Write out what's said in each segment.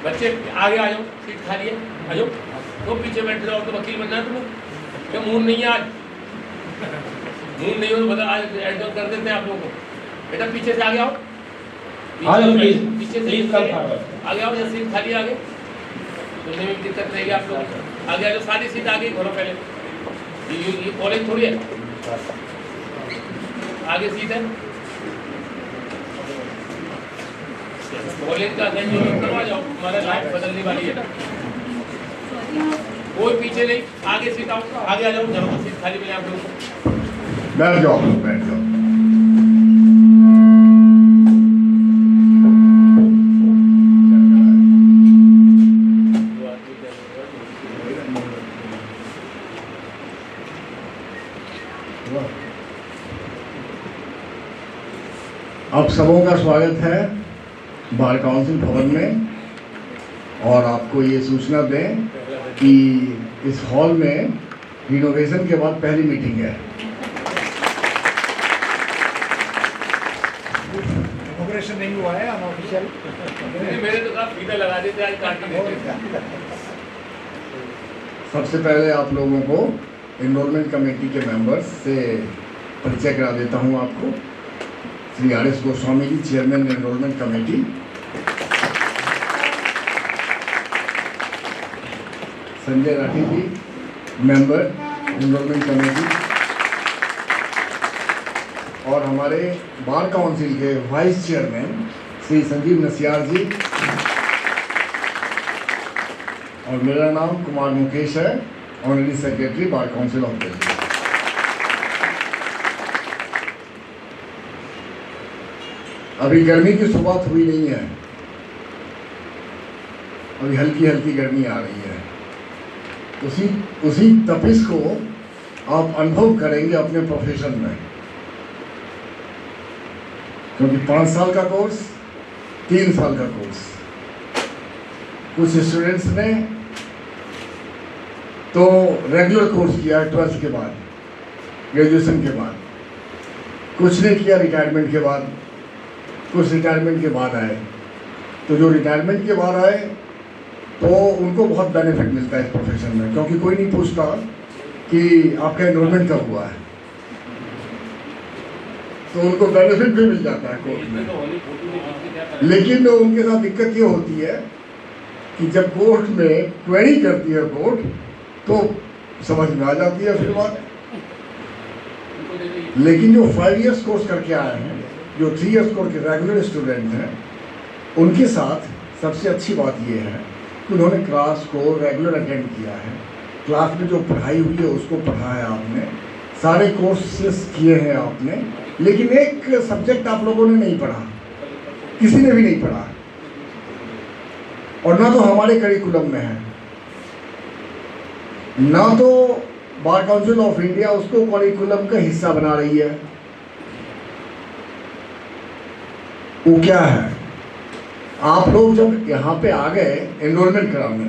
बच्चे आगे आ जाओ, सीट खाली है, आ जाओ। तो पीछे बैठ जाओ, तो वकील बनना है तुम्हें? क्या मूड नहीं है आज? मूड नहीं हो तो बता, आज एडजस्ट कर देते हैं आप लोगों को। बेटा पीछे से आगे आओ, पीछे से आगे आओ, या सीट खाली आगे, सुनने में दिक्कत रहेगी आप लोगों को। आगे आ जाओ, सारी सीट आगे घरों पहले। ये कॉलेज थोड़ी है, आगे सीट है कॉलेज का। करवा जाओ, हमारा लाइफ बदलने वाली है। कोई पीछे नहीं, आगे सीट आओ, आगे आ जाओ, जहाँ सीट खाली मिले आप लोगों को। बैठ जाओ, बैठ जाओ। आप सबों का स्वागत है बार काउंसिल भवन में। और आपको ये सूचना दें कि इस हॉल में रिनोवेशन के बाद पहली मीटिंग है। इनॉग्रेशन नहीं हुआ है, अनऑफिशियल। मेरे तो साथ फीता लगा देते आज काटने देते। सबसे पहले आप लोगों को एनरोलमेंट कमेटी के मेंबर्स से परिचय करा देता हूं आपको। Shri R S. Goswami ji, chairman enrolment committee. Sanjay Rathi ji, member enrolment committee. और हमारे बार काउंसिल के वाइस चेयरमैन श्री संजीव नसियार जी। और मेरा नाम कुमार मुकेश है, honorary secretary bar council of Delhi. अभी गर्मी की शुरुआत हुई नहीं है, अभी हल्की हल्की गर्मी आ रही है। उसी तपिश को आप अनुभव करेंगे अपने प्रोफेशन में, क्योंकि 5 साल का कोर्स, 3 साल का कोर्स। कुछ स्टूडेंट्स ने तो रेगुलर कोर्स किया 12th के बाद, ग्रेजुएशन के बाद। कुछ ने किया रिटायरमेंट के बाद, कुछ रिटायरमेंट के बाद आए। तो जो रिटायरमेंट के बाद आए तो उनको बहुत बेनिफिट मिलता है इस प्रोफेशन में, क्योंकि कोई नहीं पूछता कि आपका एनरोलमेंट कब हुआ है, तो उनको बेनिफिट भी मिल जाता है कोर्ट में। लेकिन उनके साथ दिक्कत ये होती है कि जब कोर्ट में क्वेरी करती है कोर्ट, तो समझ में आ जाती है फिर बात। लेकिन जो 5 इयर्स कोर्स करके आए हैं, जो 3 इयर्स कोर्स के रेगुलर स्टूडेंट हैं, उनके साथ सबसे अच्छी बात ये है कि उन्होंने क्लास को रेगुलर अटेंड किया है। क्लास में जो पढ़ाई हुई है उसको पढ़ा है आपने, सारे कोर्सेस किए हैं आपने। लेकिन एक सब्जेक्ट आप लोगों ने नहीं पढ़ा, किसी ने भी नहीं पढ़ा, और ना तो हमारे करिकुलम में है, ना तो बार काउंसिल ऑफ इंडिया उसको करिकुलम का हिस्सा बना रही है। वो क्या है, आप लोग जब यहाँ पे आ गए एनरोलमेंट कराने,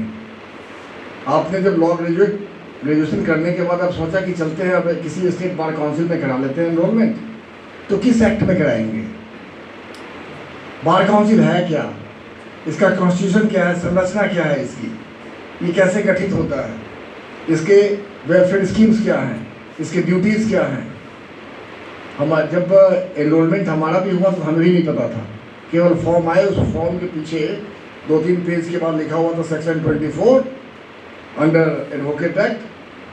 आपने जब लॉ ग्रेजुएशन करने के बाद आप सोचा कि चलते हैं अब किसी स्टेट बार काउंसिल में करा लेते हैं एनरोलमेंट, तो किस एक्ट में कराएंगे? बार काउंसिल है क्या, इसका कॉन्स्टिट्यूशन क्या है, संरचना क्या है इसकी, ये कैसे गठित होता है, इसके वेलफेयर स्कीम्स क्या हैं, इसके ड्यूटीज़ क्या हैं। जब एनरोलमेंट हमारा भी हुआ तो हमें भी नहीं पता था, केवल फॉर्म आए, उस फॉर्म के पीछे 2-3 पेज के बाद लिखा हुआ था सेक्शन 24 अंडर एडवोकेट एक्ट,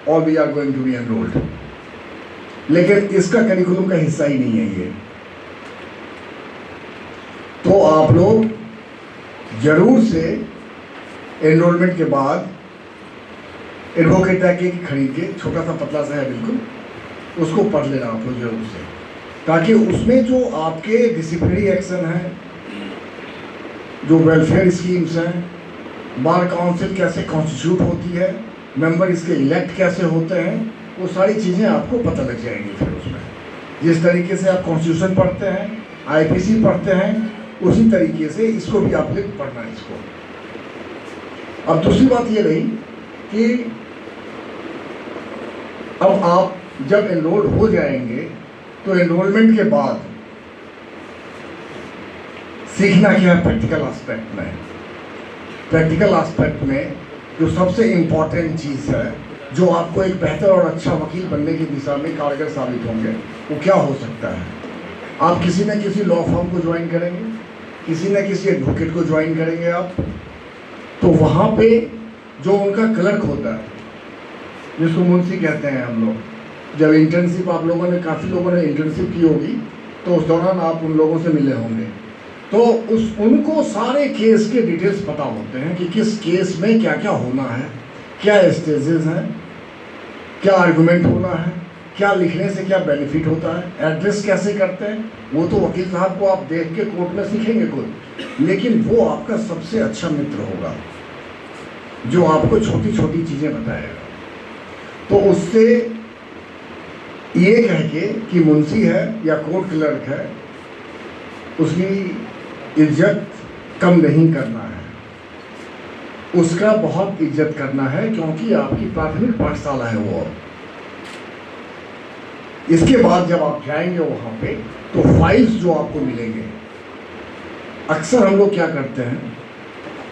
और we are going to be enrolled. लेकिन इसका करिकुलम का हिस्सा ही नहीं है ये। तो आप लोग जरूर से एनरोलमेंट के बाद एडवोकेट एक्ट खरीद के, छोटा सा पतला सा है बिल्कुल, उसको पढ़ लेना आप लोग जरूर से, ताकि उसमें जो आपके डिसिप्लिनरी एक्शन हैं, जो वेलफेयर स्कीम्स हैं, बार काउंसिल कैसे कॉन्स्टिट्यूट होती है, मेंबर इसके इलेक्ट कैसे होते हैं, वो सारी चीज़ें आपको पता लग जाएंगी। फिर उसमें जिस तरीके से आप कॉन्स्टिट्यूशन पढ़ते हैं, आईपीसी पढ़ते हैं, उसी तरीके से इसको भी आपने पढ़ना है इसको। अब दूसरी बात ये रही कि अब आप जब एनरोल हो जाएंगे तो एनरोलमेंट के बाद सीखना क्या है प्रैक्टिकल एस्पेक्ट में। प्रैक्टिकल एस्पेक्ट में जो सबसे इम्पॉर्टेंट चीज़ है, जो आपको एक बेहतर और अच्छा वकील बनने की दिशा में कारगर साबित होंगे, वो क्या हो सकता है। आप किसी न किसी लॉ फर्म को ज्वाइन करेंगे, किसी न किसी एडवोकेट को ज्वाइन करेंगे आप, तो वहाँ पे जो उनका क्लर्क होता है, जिसको मुंशी कहते हैं हम लोग, जब इंटर्नशिप आप लोगों ने, काफ़ी लोगों ने इंटर्नशिप की होगी, तो उस दौरान आप उन लोगों से मिले होंगे, तो उनको सारे केस के डिटेल्स पता होते हैं कि किस केस में क्या क्या होना है, क्या स्टेजेस हैं, क्या आर्गुमेंट होना है, क्या लिखने से क्या बेनिफिट होता है, एड्रेस कैसे करते हैं। वो तो वकील साहब को आप देख के कोर्ट में सीखेंगे खुद, लेकिन वो आपका सबसे अच्छा मित्र होगा जो आपको छोटी छोटी चीज़ें बताएगा। तो उससे ये कह के कि मुंशी है या कोर्ट क्लर्क है, उसकी इज्जत कम नहीं करना है, उसका बहुत इज्जत करना है, क्योंकि आपकी प्राथमिक पाठशाला है वो। इसके बाद जब आप जाएंगे वहाँ पे, तो फाइल्स जो आपको मिलेंगे, अक्सर हम लोग क्या करते हैं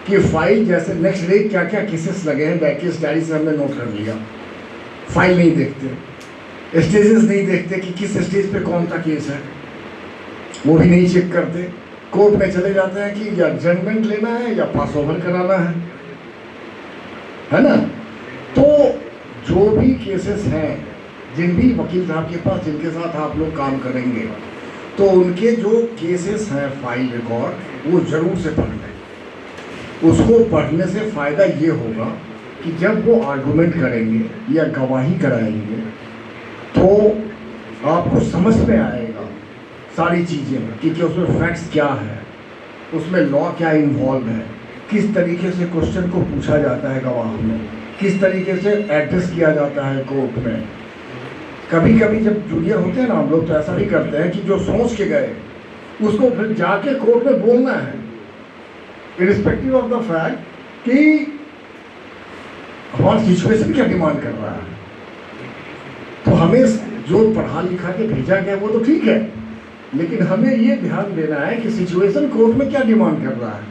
कि फाइल जैसे नेक्स्ट डे क्या क्या केसेस लगे हैं, बैकेस डायरी से हमने नोट कर लिया, फाइल नहीं देखते, स्टेजेस नहीं देखते कि किस स्टेज पे कौन सा केस है, वो भी नहीं चेक करते। कोर्ट में चले जाते हैं कि या जजमेंट लेना है या पास ओवर कराना है ना। तो जो भी केसेस हैं, जिन भी वकील साहब के पास, जिनके साथ आप लोग काम करेंगे, तो उनके जो केसेस हैं फाइल रिकॉर्ड, वो ज़रूर से पढ़ लें। उसको पढ़ने से फ़ायदा ये होगा कि जब वो आर्गुमेंट करेंगे या गवाही कराएंगे, तो आपको समझ में आएगा सारी चीज़ें कि उसमें फैक्ट्स क्या है, उसमें लॉ क्या इन्वॉल्व है, किस तरीके से क्वेश्चन को पूछा जाता है गवाह में, किस तरीके से एड्रेस किया जाता है कोर्ट में। कभी कभी जब जूनियर होते हैं ना हम लोग, तो ऐसा भी करते हैं कि जो सोच के गए उसको फिर जाके कोर्ट में बोलना है, इरिस्पेक्टिव ऑफ द फैक्ट कि हमारा सिचुएशन क्या डिमांड कर रहा है। तो हमें जो पढ़ा लिखा के भेजा गया वो तो ठीक है, लेकिन हमें ये ध्यान देना है कि सिचुएशन कोर्ट में क्या डिमांड कर रहा है।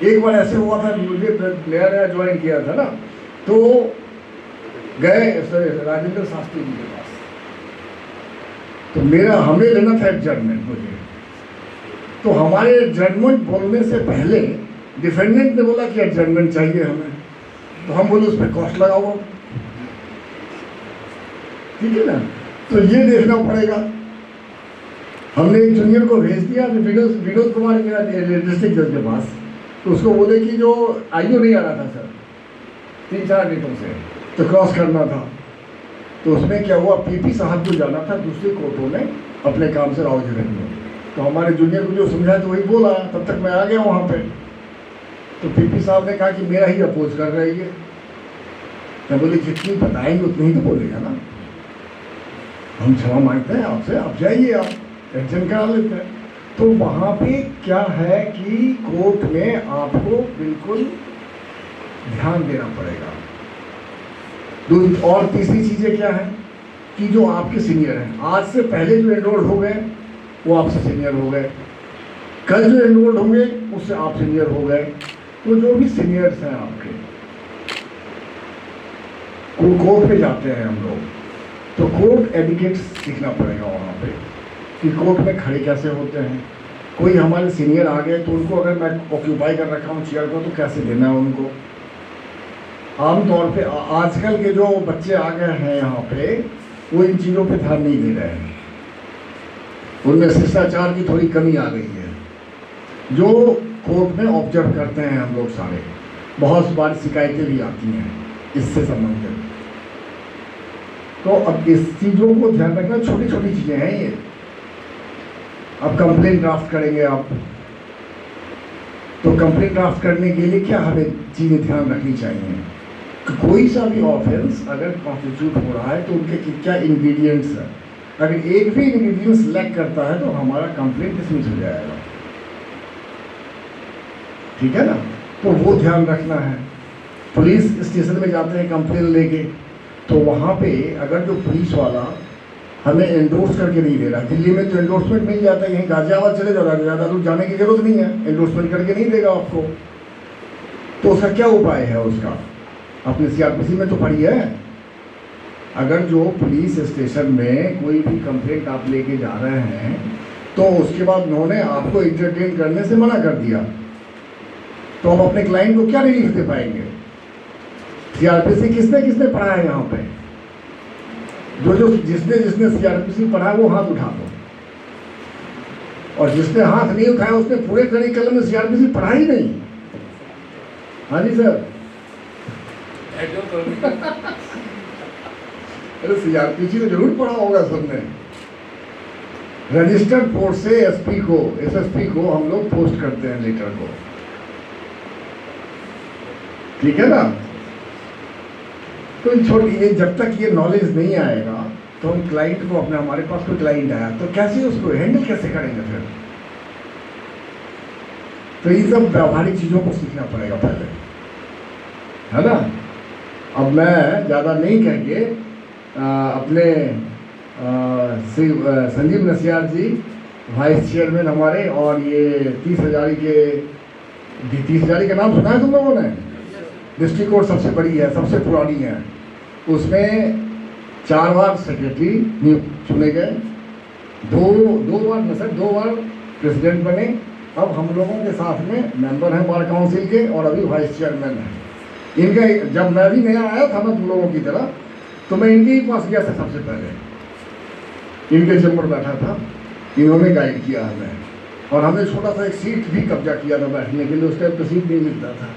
एक बार ऐसे हुआ था, मुझे नया नया ज्वाइन किया था ना, तो गए राजेंद्र शास्त्री जी के पास, तो हमें लेना था एडजर्नमेंट मुझे। तो हमारे एडजर्नमेंट बोलने से पहले डिफेंडेंट ने बोला कि एडजर्नमेंट चाहिए हमें, तो हम बोले उस पर कॉस्ट लगाओ, ठीक है ना। तो ये देखना पड़ेगा। हमने एक जूनियर को भेज दिया विनोद कुमार मेरा डिस्ट्रिक्ट जज के पास, तो उसको बोले कि जो आईओ नहीं आ रहा था सर 3-4 डेटों से, तो क्रॉस करना था। तो उसमें क्या हुआ, पीपी साहब को जाना था दूसरी कोर्टों में अपने काम से राव जगह में। तो हमारे जूनियर को जो समझाया तो वही बोला, तब तक मैं आ गया वहाँ पे। तो पीपी साहब ने कहा कि मेरा ही अपोज कर रही है। मैं बोले जितनी बताएंगे उतनी ही तो बोलेगा ना, हम क्षमा मांगते हैं आपसे, आप जाइए, आप टेंशन करा लेते हैं। तो वहाँ पे क्या है कि कोर्ट में आपको बिल्कुल ध्यान देना पड़ेगा। और तीसरी चीज़ें क्या है कि जो आपके सीनियर हैं, आज से पहले जो एनरोल्ड हो गए वो आपसे सीनियर हो गए, कल जो एनरोल्ड होंगे उससे आप सीनियर हो गए। तो जो भी सीनियर्स हैं आपके, कोर्ट पे जाते हैं हम लोग, तो कोर्ट एडिकेट सीखना पड़ेगा वहाँ पे कि कोर्ट में खड़े कैसे होते हैं। कोई हमारे सीनियर आ गए तो उनको अगर मैं ऑक्यूपाई कर रखा हूँ चेयर को, तो कैसे देना है उनको। आमतौर पे आजकल के जो बच्चे आ गए हैं यहाँ पे, वो इन चीज़ों पे ध्यान नहीं दे रहे हैं, उनमें शिष्टाचार की थोड़ी कमी आ गई है। जो कोर्ट में ऑब्जर्व करते हैं हम लोग सारे, बहुत बार शिकायतें भी आती हैं इससे संबंधित। तो अब इस चीज़ों को ध्यान रखना, छोटी छोटी चीज़ें हैं ये। अब कंप्लेंट ड्राफ्ट करेंगे आप, तो कंप्लेंट ड्राफ्ट करने के लिए क्या हमें चीज़ें ध्यान रखनी चाहिए कि कोई सा भी ऑफेंस अगर कॉन्स्टिट्यूट हो रहा है तो उनके क्या इंग्रेडिएंट्स हैं। अगर एक भी इंग्रेडिएंट्स लैक करता है तो हमारा कंप्लेंट डिसमिस हो जाएगा, ठीक है ना। तो वो ध्यान रखना है। पुलिस स्टेशन में जाते हैं कंप्लेंट लेके, तो वहाँ पे अगर जो पुलिस वाला हमें एंडोर्स करके नहीं दे रहा। दिल्ली में तो एंडोर्समेंट मिल जाता है, यहीं गाजियाबाद चले जाओ, ज़्यादा दूर जाने की जरूरत नहीं है, एंडोर्समेंट करके नहीं देगा आपको। तो उसका क्या उपाय है? उसका अपने सीआरपीसी में तो पड़ी है। अगर जो पुलिस स्टेशन में कोई भी कंप्लेंट आप लेके जा रहे हैं तो उसके बाद उन्होंने आपको इंटरटेन करने से मना कर दिया, तो अब अपने क्लाइंट को क्या रिलीफ दे पाएंगे? सीआरपीसी किसने किसने पढ़ा है यहाँ पे? जिसने सीआरपीसी पढ़ा है वो हाथ उठा दो, और जिसने हाथ नहीं उठाया उसने पूरे करिकुलम में सीआरपीसी पढ़ा ही नहीं। हाँ जी सर। अरे सीआरपीसी तो जरूर पढ़ा होगा सबने। रजिस्टर्ड फोर्स से एसपी को, एसएसपी को हम लोग पोस्ट करते हैं लेटर को, ठीक है ना? तो छोटी, जब तक ये नॉलेज नहीं आएगा तो हम क्लाइंट को अपने, हमारे पास कोई क्लाइंट आया तो कैसे उसको हैंडल कैसे करेंगे फिर? तो ये सब व्यावहारिक चीज़ों को सीखना पड़ेगा पहले, है ना? अब मैं ज़्यादा नहीं कहेंगे, अपने संजीव नसियार जी वाइस चेयरमैन हमारे, और ये 30 हजारी के नाम सुना है तुम लोगों ने? डिस्ट्रिक्ट कोर्ट सबसे बड़ी है, सबसे पुरानी है, उसमें 4 बार सेक्रेटरी चुने गए, 2 बार प्रेसिडेंट बने। अब हम लोगों के साथ में मेंबर हैं बार काउंसिल के, और अभी वाइस चेयरमैन हैं इनका। जब मैं भी नया आया था ना तुम लोगों की तरह, तो मैं इनके ही पास गया था सबसे पहले, इनके चैम्बर बैठा था, इन्होंने गाइड किया हमें, और हमने छोटा सा एक सीट भी कब्जा किया था बैठने के लिए, उस टाइम तो सीट नहीं मिलता था।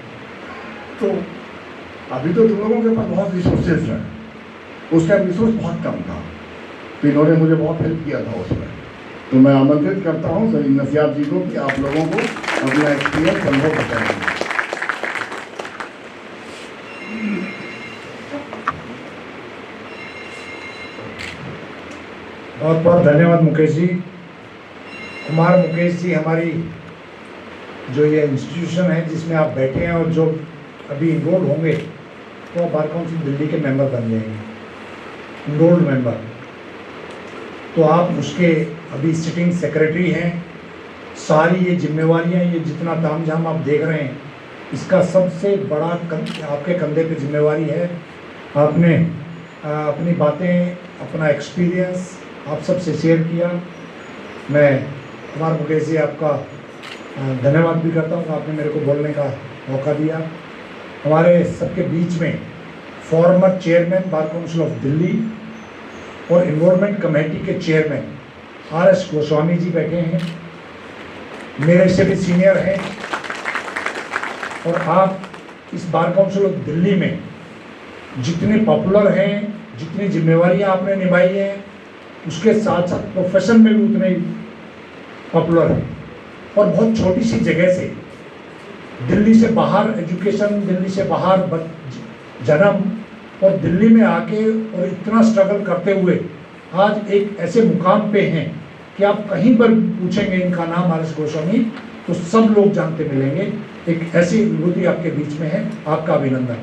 तो अभी तो तुम लोगों के पास बहुत रिसोर्सेज हैं, उस टाइम रिसोर्स बहुत कम था, तो इन्होंने मुझे बहुत हेल्प किया था उसमें। तो मैं आमंत्रित करता हूँ संजीव नसियार जी को कि आप लोगों को अपना एक्सपीरियंस अनुभव बताएंगे। बहुत बहुत धन्यवाद मुकेश जी। कुमार मुकेश जी, हमारी जो ये इंस्टीट्यूशन है जिसमें आप बैठे हैं और जो अभी इनरोल होंगे, तो आप बार काउंसिल दिल्ली के मेंबर बन जाएंगे, इनरोल्ड मेंबर। तो आप उसके अभी सिटिंग सेक्रेटरी हैं। सारी ये जिम्मेवारियां, ये जितना तामझाम आप देख रहे हैं, इसका सबसे बड़ा आपके कंधे पे जिम्मेवारी है। आपने अपनी बातें, अपना एक्सपीरियंस आप सबसे शेयर किया। मैं कुमार मुकेश जी आपका धन्यवाद भी करता हूँ, आपने मेरे को बोलने का मौका दिया। हमारे सबके बीच में former chairman bar council of Delhi और एनवायरमेंट कमेटी के चेयरमैन आर.एस. गोस्वामी जी बैठे हैं, मेरे से भी सीनियर हैं। और आप इस बार काउंसिल ऑफ दिल्ली में जितने पॉपुलर हैं, जितनी जिम्मेवारियां आपने निभाई हैं, उसके साथ साथ प्रोफेशन में भी उतने पॉपुलर हैं। और बहुत छोटी सी जगह से, दिल्ली से बाहर एजुकेशन, दिल्ली से बाहर जन्म, और दिल्ली में आके और इतना स्ट्रगल करते हुए आज एक ऐसे मुकाम पे हैं कि आप कहीं पर पूछेंगे इनका नाम आर.एस. गोस्वामी तो सब लोग जानते मिलेंगे। एक ऐसी विभूति आपके बीच में है, आपका अभिनंदन।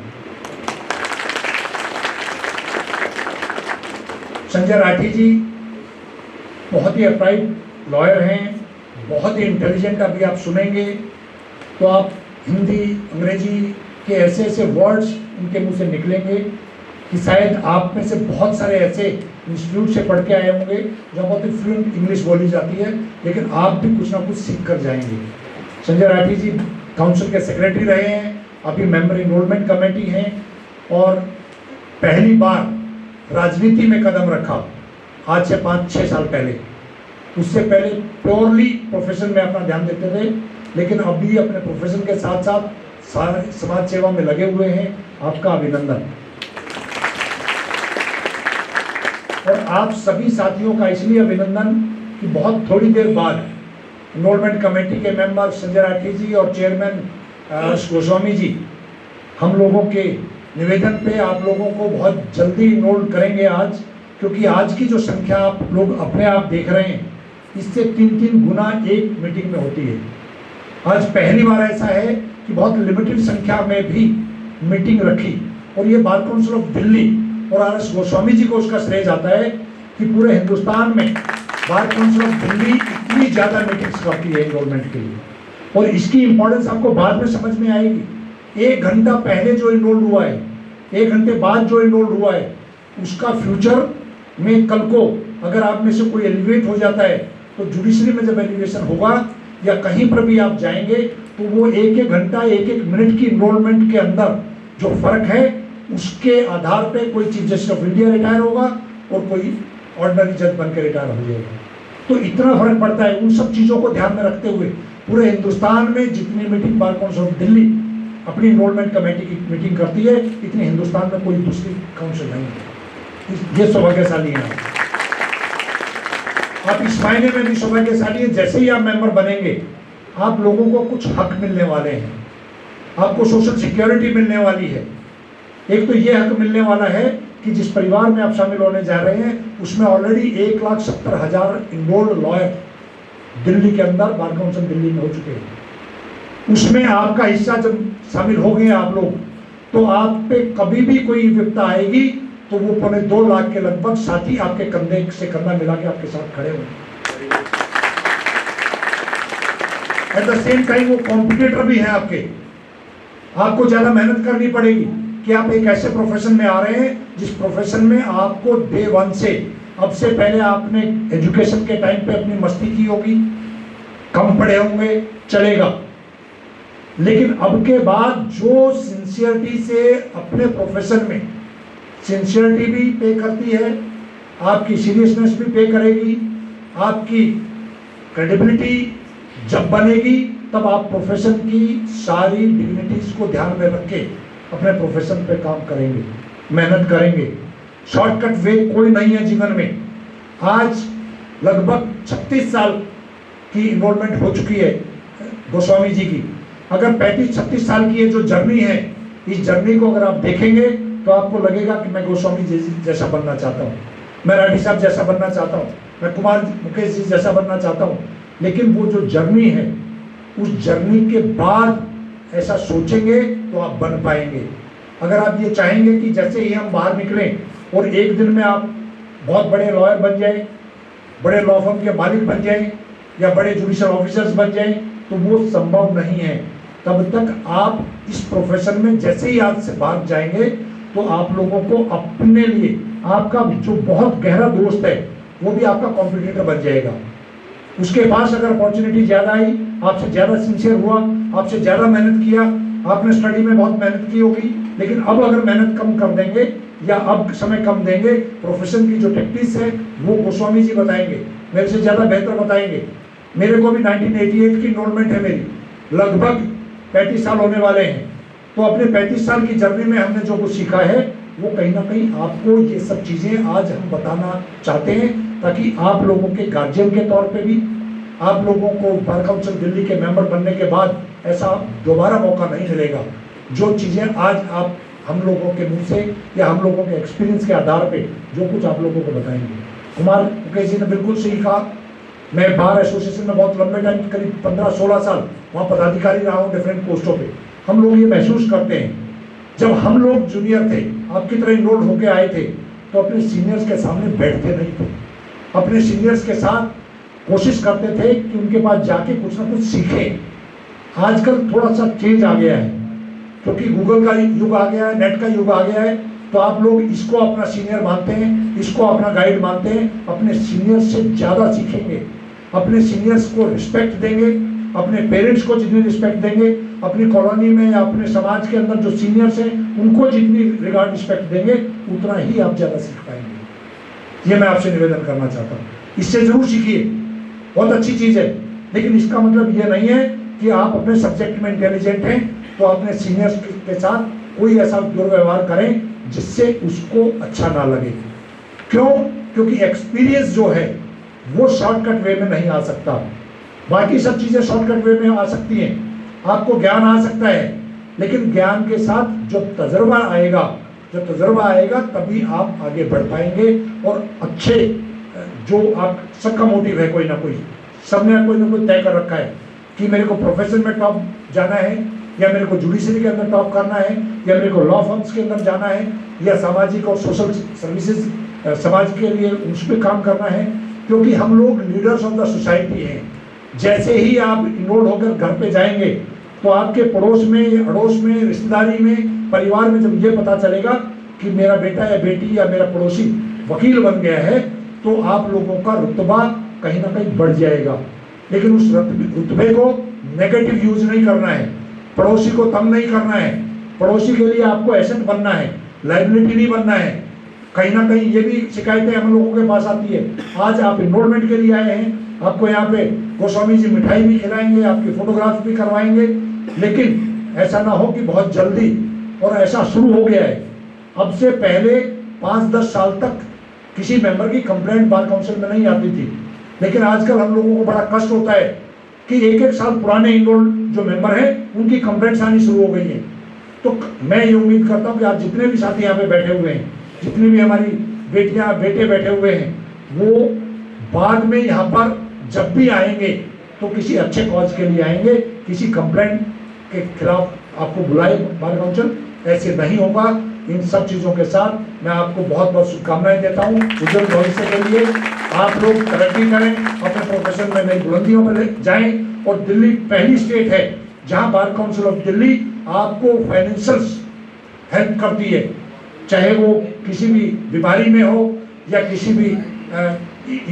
संजय राठी जी बहुत ही अपराइट लॉयर हैं, बहुत ही इंटेलिजेंट। अभी आप सुनेंगे तो आप हिंदी, अंग्रेजी के ऐसे ऐसे वर्ड्स उनके मुंह से निकलेंगे कि शायद आप में से बहुत सारे ऐसे इंस्टीट्यूट से पढ़ के आए होंगे जहाँ बहुत ही फ्लुएंट इंग्लिश बोली जाती है, लेकिन आप भी कुछ ना कुछ सीख कर जाएंगे। संजय राठी जी काउंसिल के सेक्रेटरी रहे हैं, अभी मेंबर इनरोलमेंट कमेटी हैं, और पहली बार राजनीति में कदम रखा आज से 5-6 साल पहले। उससे पहले प्योरली प्रोफेशन में अपना ध्यान देते थे, लेकिन अभी अपने प्रोफेशन के साथ साथ समाज सेवा में लगे हुए हैं। आपका अभिनंदन। और आप सभी साथियों का इसलिए अभिनंदन कि बहुत थोड़ी देर बाद एनरोलमेंट कमेटी के मेंबर संजय राठी जी और चेयरमैन गोस्वामी जी हम लोगों के निवेदन पे आप लोगों को बहुत जल्दी इनरोल करेंगे आज, क्योंकि आज की जो संख्या आप लोग अपने आप देख रहे हैं, इससे 3-3 गुना एक मीटिंग में होती है। आज पहली बार ऐसा है कि बहुत लिमिटेड संख्या में भी मीटिंग रखी, और ये बार काउंसिल ऑफ दिल्ली और आर.एस. गोस्वामी जी को उसका श्रेय जाता है कि पूरे हिंदुस्तान में बार काउंसिल ऑफ दिल्ली इतनी ज़्यादा मीटिंग्स करती है एनरोलमेंट के लिए, और इसकी इंपॉर्टेंस आपको बाद में समझ में आएगी। 1 घंटा पहले जो इनरोल हुआ है, 1 घंटे बाद जो इनरोल हुआ है, उसका फ्यूचर में कल को अगर आप में से कोई एलिवेट हो जाता है तो जुडिशरी में जब एलिवेशन होगा या कहीं पर भी आप जाएंगे तो वो 1-1 घंटा 1-1 मिनट की इनरोलमेंट के अंदर जो फर्क है उसके आधार पे कोई chief justice of India retire होगा और कोई ऑर्डिनरी जज बनकर रिटायर हो जाएगा। तो इतना फर्क पड़ता है। उन सब चीज़ों को ध्यान में रखते हुए पूरे हिंदुस्तान में जितनी meeting bar council of Delhi अपनी इनरोलमेंट कमेटी की मीटिंग करती है, इतनी हिंदुस्तान में कोई दूसरी काउंसिल नहीं है। ये सौभाग्यशाली है आप इस मायने में भी सौभाग्यशाली है, जैसे ही आप मेंबर बनेंगे आप लोगों को कुछ हक मिलने वाले हैं, आपको सोशल सिक्योरिटी मिलने वाली है। एक तो ये हक मिलने वाला है कि जिस परिवार में आप शामिल होने जा रहे हैं उसमें ऑलरेडी 1,70,000 इनरोल्ड लॉयर दिल्ली के अंदर बार काउंसिल दिल्ली में हो चुके हैं। उसमें आपका हिस्सा जब शामिल हो गए आप लोग तो आप पे कभी भी कोई विपदा आएगी तो वो 2.25 लाख के लगभग साथी आपके कंधे से कंधा मिला के आपके साथ खड़े होंगे। एट द सेम टाइम वो कॉम्पिटिटर भी हैं आपके। आपको ज्यादा मेहनत करनी पड़ेगी कि आप एक ऐसे प्रोफेशन में आ रहे हैं जिस प्रोफेशन में आपको डे 1 से, अब से पहले आपने एजुकेशन के टाइम पे अपनी मस्ती की होगी, कम पढ़े होंगे, चलेगा, लेकिन अब के बाद जो सिंसियरिटी से अपने प्रोफेशन में सिंसियरिटी भी पे करती है, आपकी सीरियसनेस भी पे करेगी, आपकी क्रेडिबिलिटी जब बनेगी तब आप प्रोफेशन की सारी डिग्निटीज को ध्यान में रख के अपने प्रोफेशन पे काम करेंगे, मेहनत करेंगे। शॉर्टकट वे कोई नहीं है जीवन में। आज लगभग 36 साल की इन्वॉल्वमेंट हो चुकी है गोस्वामी जी की। अगर 35-36 साल की ये जो जर्नी है, इस जर्नी को अगर आप देखेंगे तो आपको लगेगा कि मैं गोस्वामी जी जैसा बनना चाहता हूँ, मैं राठी साहब जैसा बनना चाहता हूँ, मैं कुमार मुकेश जी जैसा बनना चाहता हूँ। लेकिन वो जो जर्नी है, उस जर्नी के बाद ऐसा सोचेंगे तो आप बन पाएंगे। अगर आप ये चाहेंगे कि जैसे ही हम बाहर निकलें और एक दिन में आप बहुत बड़े लॉयर बन जाएं, बड़े लॉ फर्म के मालिक बन जाएं या बड़े जुडिशियल ऑफिसर्स बन जाएं, तो वो संभव नहीं है। तब तक आप इस प्रोफेशन में जैसे ही आज से बाहर जाएंगे तो आप लोगों को अपने लिए आपका जो बहुत गहरा दोस्त है वो भी आपका कॉम्पिटिटर बन जाएगा। उसके पास अगर अपॉर्चुनिटी ज़्यादा आई, आपसे ज़्यादा सिंसियर हुआ, आपसे ज़्यादा मेहनत किया, आपने स्टडी में बहुत मेहनत की होगी, लेकिन अब अगर मेहनत कम कर देंगे या अब समय कम देंगे, प्रोफेशन की जो टेक्निक्स है वो गोस्वामी जी बताएंगे, मेरे से ज़्यादा बेहतर बताएंगे। मेरे को भी 1988 की इनरोलमेंट है मेरी, लगभग 35 साल होने वाले हैं। तो अपने 35 साल की जर्नी में हमने जो कुछ सीखा है वो कहीं ना कहीं आपको ये सब चीज़ें आज हम बताना चाहते हैं, ताकि आप लोगों के गार्जियन के तौर पे भी आप लोगों को बार काउंसिल दिल्ली के मेंबर बनने के बाद ऐसा दोबारा मौका नहीं मिलेगा। जो चीज़ें आज आप हम लोगों के मुंह से या हम लोगों के एक्सपीरियंस के आधार पे जो कुछ आप लोगों को बताएंगे। कुमार मुकेश जी ने बिल्कुल सही कहा। मैं बार एसोसिएशन में बहुत लंबे टाइम, करीब 15-16 साल वहाँ पदाधिकारी रहा हूँ डिफरेंट पोस्टों पे। हम लोग ये महसूस करते हैं, जब हम लोग जूनियर थे, आपकी तरह इनरोल्ड होके आए थे, तो अपने सीनियर्स के सामने बैठते नहीं थे, अपने सीनियर्स के साथ कोशिश करते थे कि उनके पास जाके कुछ ना कुछ सीखें। आजकल थोड़ा सा चेंज आ गया है, क्योंकि गूगल का युग आ गया है, नेट का युग आ गया है, तो आप लोग इसको अपना सीनियर मानते हैं, इसको अपना गाइड मानते हैं। अपने सीनियर्स से ज़्यादा सीखेंगे, अपने सीनियर्स को रिस्पेक्ट देंगे, अपने पेरेंट्स को जितनी रिस्पेक्ट देंगे, अपनी कॉलोनी में या अपने समाज के अंदर जो सीनियर्स हैं उनको जितनी रिगार्ड रिस्पेक्ट देंगे, उतना ही आप ज़्यादा सीख पाएंगे। ये मैं आपसे निवेदन करना चाहता हूँ। इससे जरूर सीखिए, बहुत अच्छी चीज़ है, लेकिन इसका मतलब ये नहीं है कि आप अपने सब्जेक्ट में इंटेलिजेंट हैं तो अपने सीनियर्स के साथ कोई ऐसा दुर्व्यवहार करें जिससे उसको अच्छा ना लगे। क्यों? क्योंकि एक्सपीरियंस जो है वो शॉर्टकट वे में नहीं आ सकता। बाकी सब चीज़ें शॉर्टकट वे में आ सकती हैं, आपको ज्ञान आ सकता है, लेकिन ज्ञान के साथ जो तजर्बा आएगा तभी आप आगे बढ़ पाएंगे। और अच्छे जो आप सबका मोटिव है, कोई ना कोई, सबने कोई ना कोई तय कर रखा है कि मेरे को प्रोफेशन में टॉप जाना है, या मेरे को जुडिशरी के अंदर टॉप करना है, या मेरे को लॉ फर्म्स के अंदर जाना है, या सामाजिक और सोशल सर्विसेज समाज के लिए उस पर काम करना है, क्योंकि हम लोग लीडर्स ऑफ द सोसाइटी हैं। जैसे ही आप इन्वॉल्व होकर घर पे जाएंगे तो आपके पड़ोस में, अड़ोस में, रिश्तेदारी में, परिवार में जब ये पता चलेगा कि मेरा बेटा या बेटी या मेरा पड़ोसी वकील बन गया है, तो आप लोगों का रुतबा कहीं ना कहीं बढ़ जाएगा। लेकिन उस रुतबे को नेगेटिव यूज नहीं करना है, पड़ोसी को तंग नहीं करना है, पड़ोसी के लिए आपको एसेट बनना है, लाइबिलिटी नहीं बनना है। कहीं ना कहीं ये भी शिकायतें हम लोगों के पास आती है। आज आप इन्वॉल्वमेंट के लिए आए हैं, आपको यहाँ पे गोस्वामी जी मिठाई भी खिलाएंगे, आपकी फोटोग्राफ भी करवाएंगे, लेकिन ऐसा ना हो कि बहुत जल्दी, और ऐसा शुरू हो गया है। अब से पहले 5-10 साल तक किसी मेंबर की कंप्लेंट बार काउंसिल में नहीं आती थी, लेकिन आजकल हम लोगों को बड़ा कष्ट होता है कि 1-1 साल पुराने इन्वॉल्व जो मेंबर हैं उनकी कंप्लेंट्स आनी शुरू हो गई हैं। तो मैं ये उम्मीद करता हूँ कि आप जितने भी साथी यहाँ पे बैठे हुए हैं, जितनी भी हमारी बेटियां बेटे बैठे हुए हैं, वो बाद में यहाँ पर जब भी आएंगे तो किसी अच्छे कॉज के लिए आएंगे, किसी कंप्लेंट के खिलाफ आपको बुलाए बार काउंसिल, ऐसे नहीं होगा। इन सब चीज़ों के साथ मैं आपको बहुत बहुत शुभकामनाएं देता हूँ उज्जवल भविष्य के लिए। आप लोग तरक्की करें, अपने प्रोफेशन में नई बुलंदियों पर जाएं, और दिल्ली पहली स्टेट है जहाँ बार काउंसिल ऑफ दिल्ली आपको फाइनेंशियल हेल्प करती है, चाहे वो किसी भी बीमारी में हो या किसी भी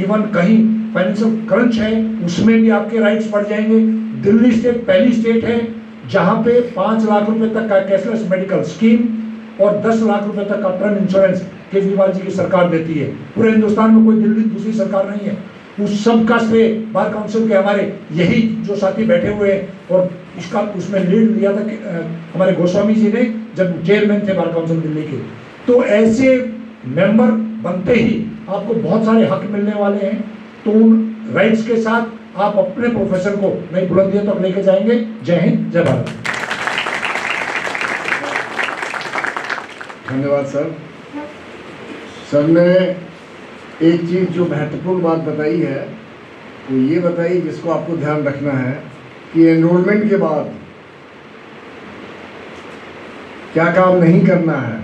इवन कहीं फाइनेंशियल क्रंच है, उसमें भी आपके राइट्स बढ़ जाएंगे। दिल्ली स्टेट पहली स्टेट है जहां पे 5 लाख रुपए तक का कैशलेस मेडिकल स्कीम और 10 लाख रुपए तक का टर्म इंश्योरेंस केजरीवाल जी की सरकार देती है। पूरे हिंदुस्तान में कोई दिल्ली दूसरी सरकार नहीं है। उस सब का श्रेय बार काउंसिल के हमारे यही जो साथी बैठे हुए हैं, और इसका उसमें लीड लिया था कि हमारे गोस्वामी जी ने, जब चेयरमैन थे बार काउंसिल दिल्ली के। तो ऐसे मेंबर बनते ही आपको बहुत सारे हक मिलने वाले हैं, तो उन राइट्स के साथ आप अपने प्रोफेशन को नई बुलंदियों तक लेके जाएंगे। जय हिंद, जय भारत। धन्यवाद सर। सर ने एक चीज़ जो महत्वपूर्ण बात बताई है वो ये बताई, जिसको आपको ध्यान रखना है कि एनरोलमेंट के बाद क्या काम नहीं करना है,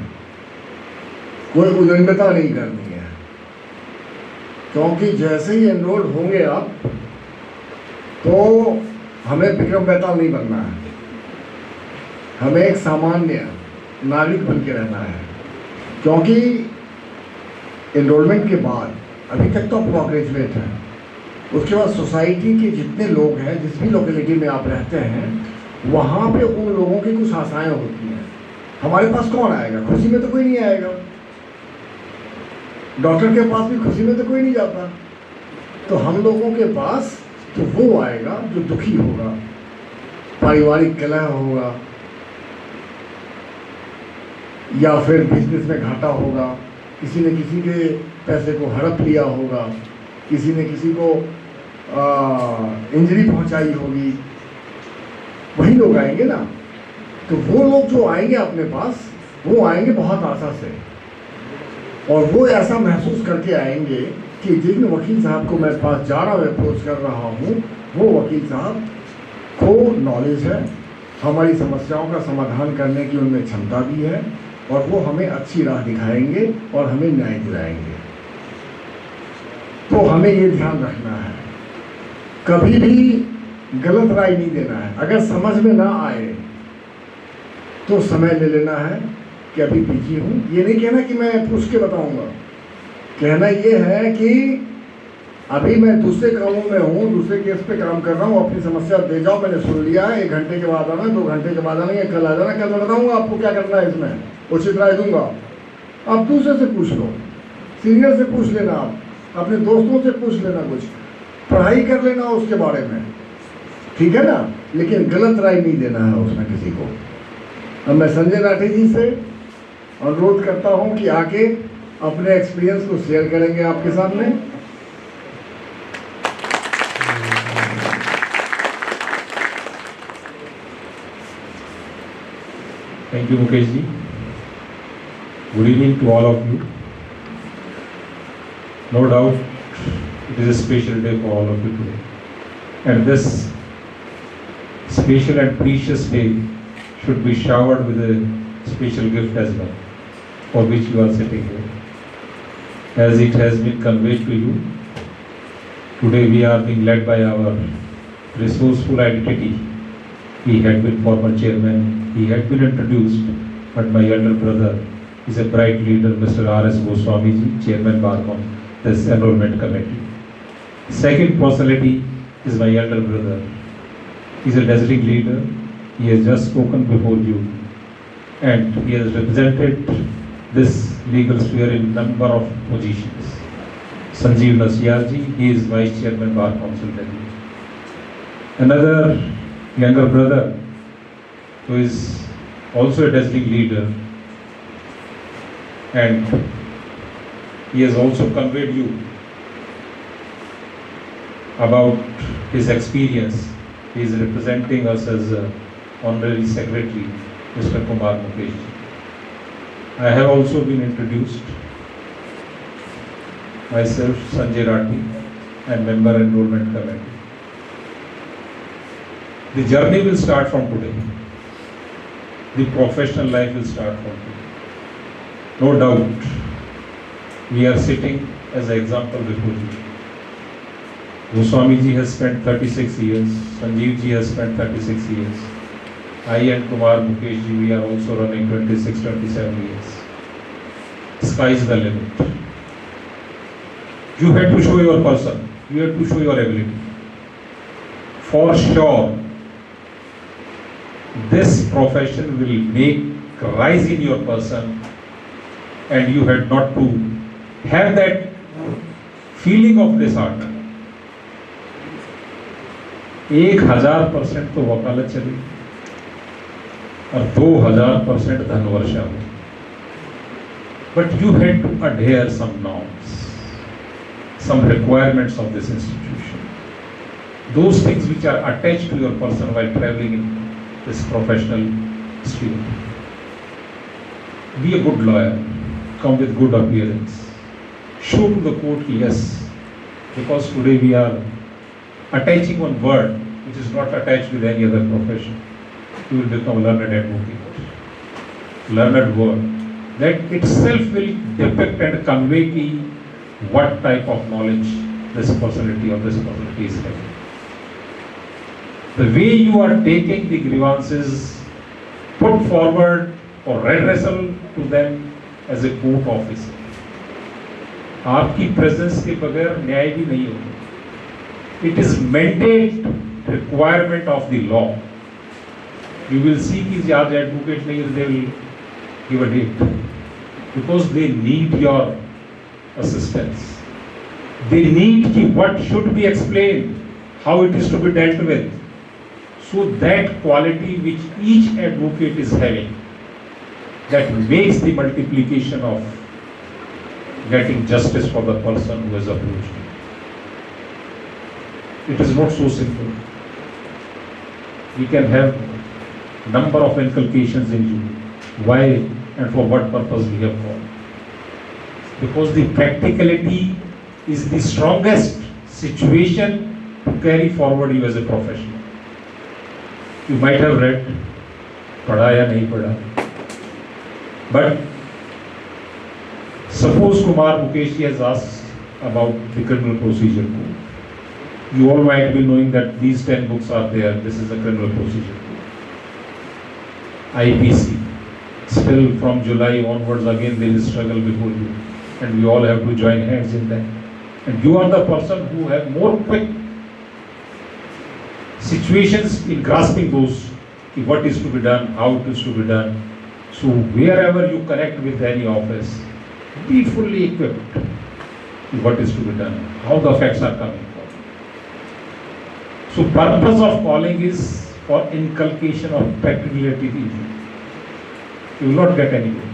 कोई उद्दंडता नहीं करनी है, क्योंकि जैसे ही एनरोल होंगे आप तो हमें विक्रम बेताल नहीं बनना है, हमें एक सामान्य नागरिक बन के रहना है। क्योंकि एनरोलमेंट के बाद अभी तक तो आप लॉ ग्रेजुएट हैं, उसके बाद सोसाइटी के जितने लोग हैं, जिस भी लोकेलिटी में आप रहते हैं, वहाँ पे उन लोगों की कुछ आशाएं होती हैं। हमारे पास कौन आएगा? खुशी में तो कोई नहीं आएगा। डॉक्टर के पास भी खुशी में तो कोई नहीं जाता। तो हम लोगों के पास तो वो आएगा जो दुखी होगा, पारिवारिक कलह होगा, या फिर बिजनेस में घाटा होगा, किसी ने किसी के पैसे को हड़प लिया होगा, किसी ने किसी को इंजरी पहुंचाई होगी, वही लोग आएंगे ना। तो वो लोग जो आएंगे अपने पास, वो आएंगे बहुत आशा से, और वो ऐसा महसूस करके आएंगे कि जिन वकील साहब को मैं पास जा रहा हूँ, अप्रोच कर रहा हूँ, वो वकील साहब को नॉलेज है, हमारी समस्याओं का समाधान करने की उनमें क्षमता भी है, और वो हमें अच्छी राह दिखाएंगे और हमें न्याय दिलाएंगे। तो हमें ये ध्यान रखना है, कभी भी गलत राय नहीं देना है। अगर समझ में ना आए तो समय ले लेना है कि अभी बिजी हूँ। ये नहीं कहना कि मैं पूछ के बताऊंगा, कहना ये है कि अभी मैं दूसरे कामों में हूँ, दूसरे केस पे काम कर रहा हूँ, अपनी समस्या दे जाओ, मैंने सुन लिया है, 1 घंटे के बाद आना, 2 घंटे के बाद आना, या कल आ जाना, कल मैं बताऊँगा आपको क्या करना है, इसमें उचित राय दूंगा। आप दूसरे से पूछ लो, सीनियर से पूछ लेना, आप अपने दोस्तों से पूछ लेना, कुछ पढ़ाई कर लेना उसके बारे में, ठीक है ना, लेकिन गलत राय नहीं देना है उसमें किसी को। अब मैं संजय राठी जी से अनुरोध करता हूं कि आके अपने एक्सपीरियंस को शेयर करेंगे आपके सामने। Thank you, Mukesh ji. Good evening to all of you. No doubt, it is a special day for all of you today. And this special and precious day should be showered with a special gift as well, for which you are sitting here. as it has been conveyed to you, today we are being led by our resourceful identity. He had been former chairman, he had been introduced, but my elder brother is a bright leader, Mr. R.S. Goswamiji, chairman Barcom, this enrollment committee. Second personality is my elder brother. He is a dazzling leader. He has just spoken before you, and he has represented this legal sphere in number of positions. Sanjeev Nasiyarji, he is Vice Chairman Bar Council Delhi. Another younger brother who is also a dazzling leader, and he has also conveyed you about his experience. He is representing us as Honorary Secretary, Mr. Kumar Mukesh. I have also been introduced. Myself, Sanjay Rathi, and member enrollment committee. The journey will start from today. The professional life will start from today. No doubt, we are sitting as an example before you. Goswami ji has spent 36 years, Sanjeev ji has spent 36 years. I and Kumar Mukesh ji, we are also running 26, 27 years. Sky is the limit. You have to show your person, you have to show your ability. For sure, this profession will make rise in your person, and you had not to have that feeling of disheartened. 1000% तो वकालत चली और 2000% धनवर्षा हुई. But you had to adhere some norms, some requirements of this institution. Those things which are attached to your person while traveling in this professional stream. Be a good lawyer, come with good appearance. Show to the court, yes, because today we are attaching one word which is not attached with any other profession. You will become a learned advocate. Learned word. That itself will depict and convey what type of knowledge this personality or this personality is having. The way you are taking the grievances put forward or redressal to them as a court officer. आपकी presence के बगैर न्याय भी नहीं होगा. It is mandate requirement of the law. You will see कि आज advocate नहीं है, they will give a date because they need your assistance. They need what should be explained, how it is to be dealt with. So that quality which each advocate is having, that makes the multiplication of getting justice for the person who has approached you. It is not so simple. We can have number of inculcations in you. Why and for what purpose we have called? Because the practicality is the strongest situation to carry forward you as a professional. You might have read, पढ़ा या नहीं पढ़ा, but suppose Kumar Mukesh has asked about the criminal procedure code. You all might be knowing that these 10 books are there. This is the criminal procedure code. IPC. Still from July onwards again there is struggle before you, and we all have to join hands in that. And you are the person who have more quick situations in grasping those, what is to be done, how it is to be done. So wherever you connect with any office, be fully equipped with what is to be done, how the facts are coming from. So purpose of calling is for inculcation of practicality. You will not get anywhere.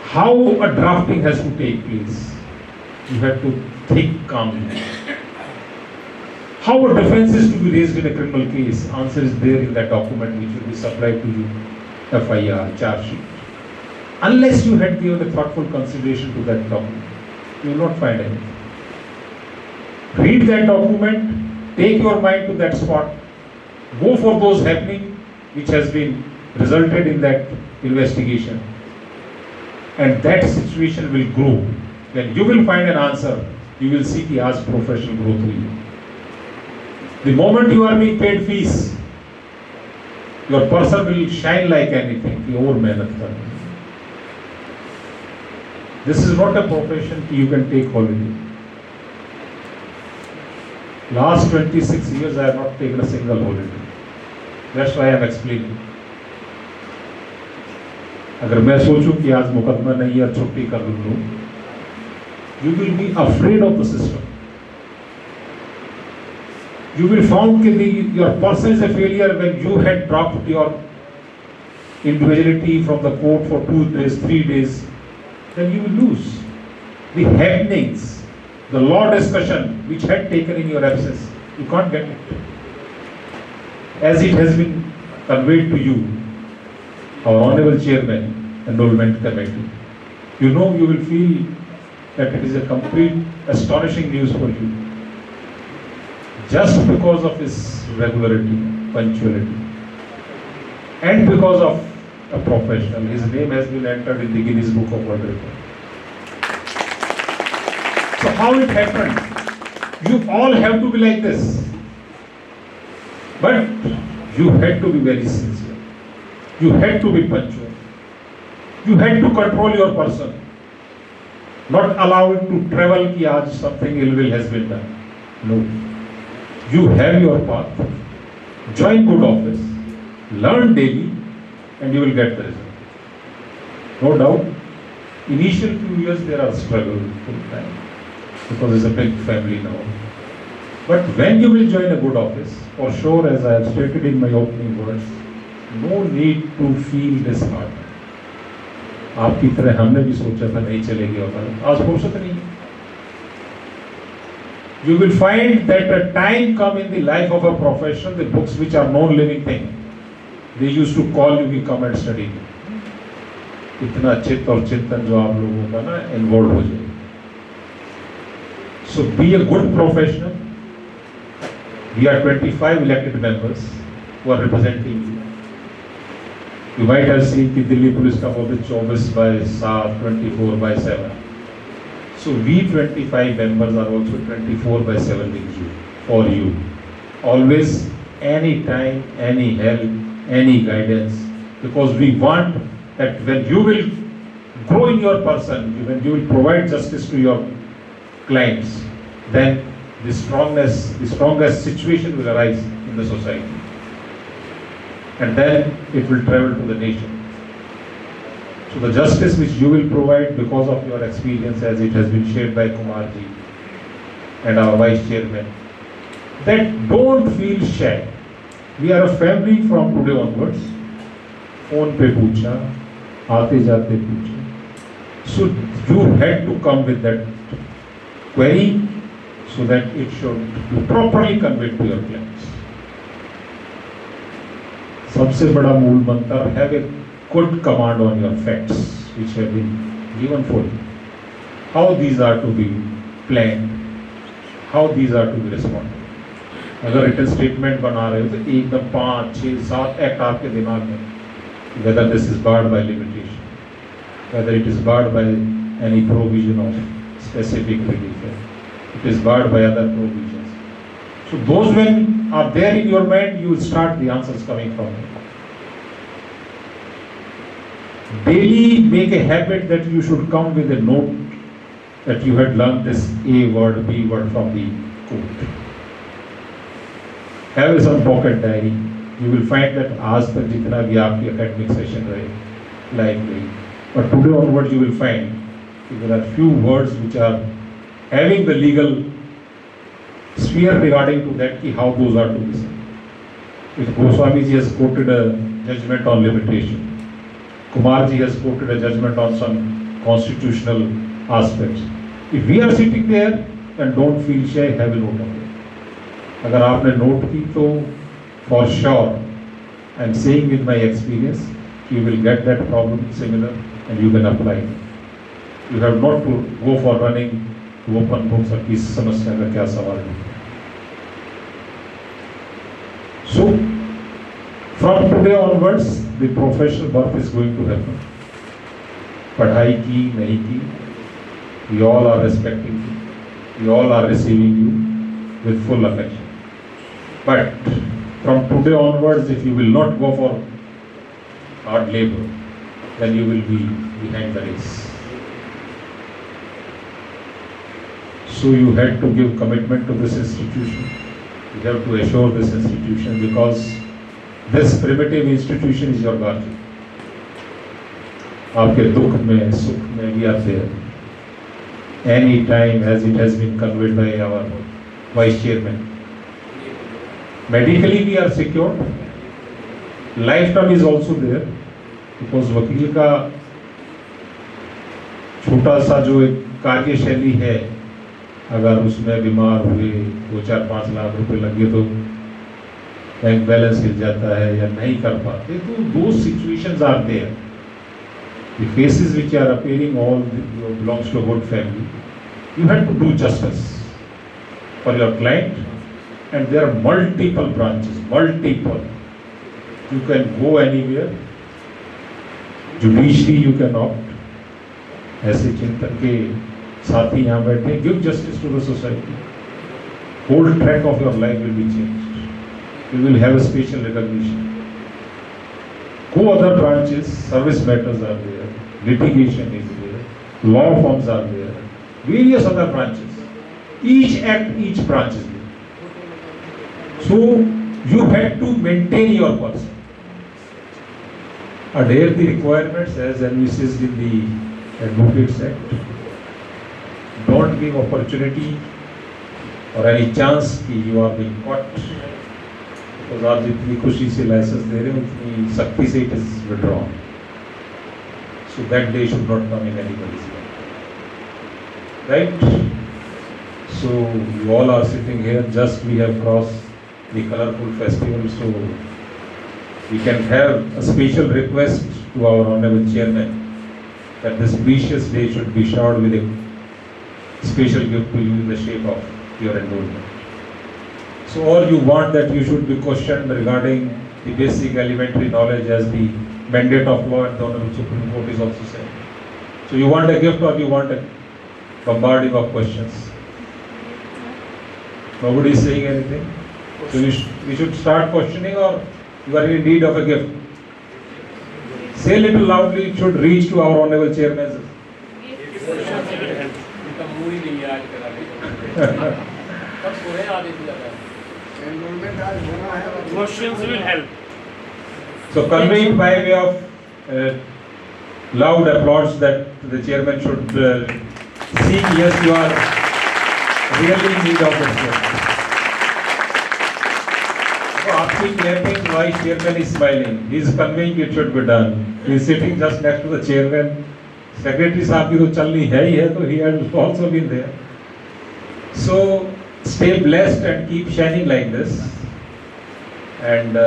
How a drafting has to take place, you have to think calmly. How a defense is to be raised in a criminal case, answer is there in that document which will be supplied to you, FIR, charge sheet. Unless you had given a thoughtful consideration to that document, you will not find anything. Read that document, take your mind to that spot, go for those happening which has been resulted in that investigation. and that situation will grow. When you will find an answer, you will see कि आज professional growth हुई है. The moment you are being paid fees, your person will shine like anything. कि और मेहनत करना. This is not a profession कि you can take holiday. Last 26 years I have not taken a single holiday. That's why I am explaining. अगर मैं सोचूं कि आज मुकदमा नहीं है छुट्टी कर लूं, you will be afraid of the system. You will find that your person is a failure when you had dropped your individuality from the court for 2 days, 3 days. Then you will lose the happenings, the law discussion which had taken in your absence. You can't get it. As it has been conveyed to you, our Honorable Chairman, Enrollment Committee, you know, you will feel that it is a complete astonishing news for you. Just because of his regularity, punctuality, and because of a professional, his name has been entered in the Guinness Book of World Record. So how it happened? You all have to be like this. But you had to be very sincere. You had to be punctual. You had to control your person. Not allow it to travel कि आज something ill will has been done. No. You have your path. Join good office. Learn daily and you will get the result. No doubt, initial few years there are struggles full time because it's a big family now. But when you will join a good office, for sure, as I have stated in my opening words, no need to feel disheartened. आपकी तरह हमने भी सोचा था नहीं चलेगी और आज फुर्सत नहीं. You will find that a time come in the life of a professional, the books which are non-living thing, they used to call you कि come and study. इतना चित्त और चिंतन जो आप लोगों का ना इन्वॉल्व हो जाए. So be a good professional. We are 25 elected members who are representing you. You might have seen कि दिल्ली पुलिस का office 24/7, 24/7. So we 25 members are also 24/7 with you, for you. Always, any time, any help, any guidance, because we want that when you will grow in your person, when you will provide justice to your clients, then the strongest situation will arise in the society. And then it will travel to the nation. So the justice which you will provide because of your experience, as it has been shared by Kumar ji and our Vice Chairman, that don't feel shy. We are a family from today onwards. Phone pe pucha, aate jate pucha. So you had to come with that query so that it should be properly conveyed to your clients. सबसे बड़ा मूल मंत्र, have a good command on your facts which have been given for you. How these are to be planned, how these are to be responded. अगर written statement बना रहे हो तो एकदम 5, 6, 7 एक्ट आपके दिमाग में, whether this is barred by limitation, whether it is barred by any provision of specific relief, it is barred by other provisions. So those when are there in your mind, you will start the answers coming from it. Daily make a habit that you should come with a note that you had learned this A word, B word from the court. Have some pocket diary. You will find that आज तक जितना भी आपकी academic session रहे, likely, but today onwards you will find that there are few words which are having the legal sphere regarding to that ki how those are to be said. If Goswami ji has quoted a judgment on limitation, Kumar ji has quoted a judgment on some constitutional aspects. If we are sitting there, then don't feel shy, have a note of it. अगर आपने note की तो for sure, I am saying with my experience, you will get that problem similar and you can apply it. You have not to go for running to open books और किस समस्या का क्या सवाल है. So, from today onwards, the professional birth is going to happen. पढ़ाई की नहीं की, we all are respecting you, we all are receiving you with full affection. But from today onwards, if you will not go for hard labor, then you will be behind the race. So you had to give commitment to this institution. You have to assure this institution, because this primitive institution is your guardian. आपके दुख में सुख में भी आप there. Any time, as it has been conveyed by our vice chairman. Medically we are secured. Life term is also there, because वकील का छोटा सा जो एक कार्यशैली है, अगर उसमें बीमार हुए 2-4-5 लाख रुपए लगे तो बैंक बैलेंस हिल जाता है या नहीं कर पाते, तो those situations are there. The faces which are appearing all belongs to a good family. You have to do justice for your client, and there are multiple branches, multiple. You can go anywhere. Judiciary you can opt. ऐसे चिंतन के साथी यहाँ बैठे. Give justice to the society. Whole track of your life will be changed. You will have a special recognition. Go other branches, service matters are there, litigation is there, law firms are there, various other branches. Each act, each branch is there. So you have to maintain your person. Adhere the requirements as envisaged in the Advocates Act. Don't give opportunity or any chance कि you are being caught. तो आप जितनी खुशी से licence दे रहे हैं उतनी सख्ती से it is withdrawn, so that day should not come in anybody's life, right? So you all are sitting here, just we have crossed the colourful festival, so we can have a special request to our honourable chairman that this precious day should be showered with a special gift to you in the shape of your enrollment. So all you want that you should be questioned regarding the basic elementary knowledge as the mandate of law, and the Honorable Supreme Court is also saying. So you want a gift or you want a bombarding of questions? Nobody is saying anything. So we should start questioning, or you are in need of a gift? Say little loudly, it should reach to our Honorable Chairman. इनका मुंह ही नहीं है आज करा सब पूरे आदेश लगा है. Questions will help. So conveyed by way of loud applause that the chairman should see, yes, you are really in need of it. So after clapping, vice chairman is smiling. He is conveying it should be done. He is sitting just next to the chairman. Secretary साहब की तो चलनी है ही है, तो he had also been there. So stay blessed and keep shining like this. And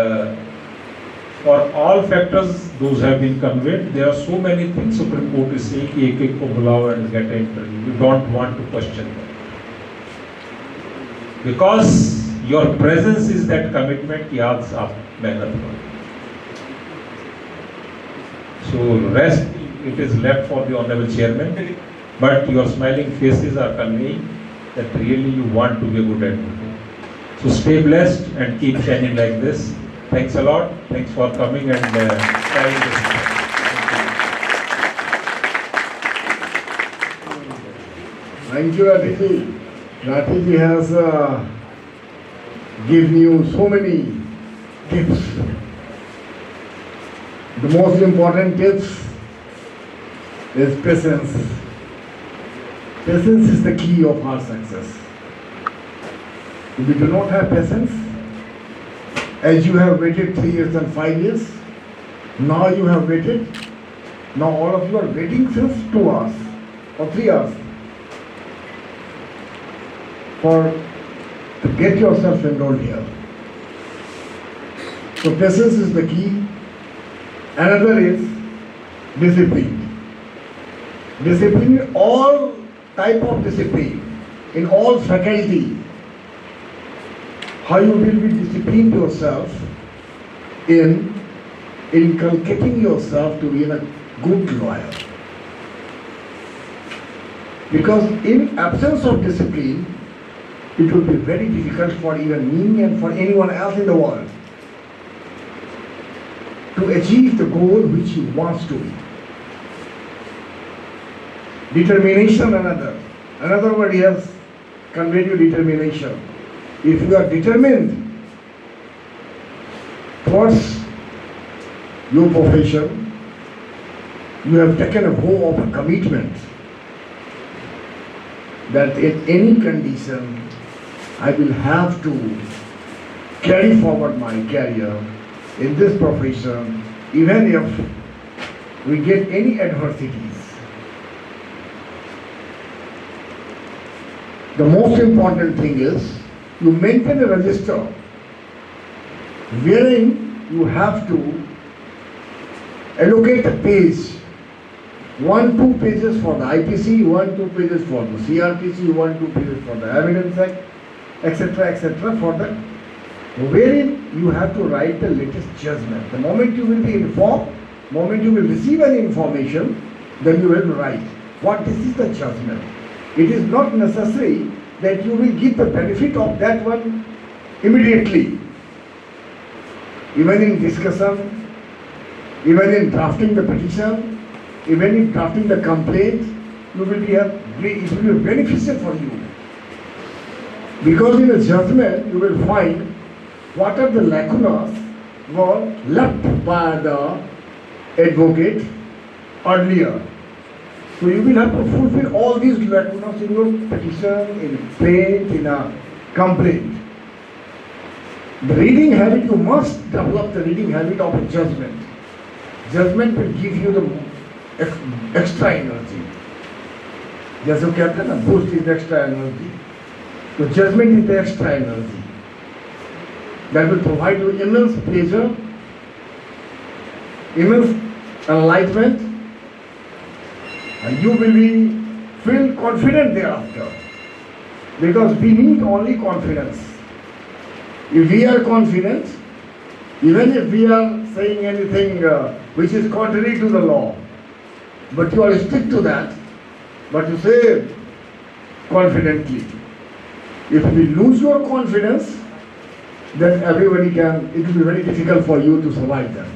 for all factors those have been conveyed, there are so many things Supreme Court is saying कि एक एक को बुलाओ and get an interview. We don't want to question them, because your presence is that commitment कि आज आप मेहनत करो. So rest it is left for the Honorable Chairman, but your smiling faces are conveying that really you want to be a good advocate. So stay blessed and keep shining like this. Thanks a lot. Thanks for coming and sharing this. Thank you, Ratiji. Ratiji has given you so many tips. The most important tips is patience. Patience is the key of our success. If you do not have patience, as you have waited 3 years and 5 years, now you have waited, now all of you are waiting since 2 hours or 3 hours to get yourself enrolled here. So patience is the key. Another is discipline. Discipline in all type of discipline, in all faculty. How you will be disciplined yourself in inculcating yourself to be a good lawyer. Because in absence of discipline, it will be very difficult for even me and for anyone else in the world to achieve the goal which he wants to be. Determination another. Another word he has conveyed you, determination. If you are determined towards your profession, you have taken a vow of commitment that in any condition I will have to carry forward my career in this profession, even if we get any adversities. The most important thing is you maintain a register wherein you have to allocate a page, 1-2 pages for the IPC, 1-2 pages for the CRPC, 1-2 pages for the Evidence Act, etc., for the wherein you have to write the latest judgment. The moment you will be informed, moment you will receive any information, then you will write what this is the judgment. It is not necessary that you will give the benefit of that one immediately. Even in discussion, even in drafting the petition, even in drafting the complaint, it will be beneficial for you. Because in a judgment, you will find what are the lacunas were left by the advocate earlier. So you will have to fulfill all these lacunas in your petition, in a plaint, in a complaint. The reading habit, you must develop the reading habit of a judgment. Judgment will give you the extra energy. जैसे कहते हैं ना, boost is extra energy. So judgment is the extra energy that will provide you immense pleasure, immense enlightenment, and you will feel confident thereafter. Because we need only confidence. If we are confident, even if we are saying anything which is contrary to the law, but you are stick to that, but you say confidently. If we lose your confidence, then it will be very difficult for you to survive that.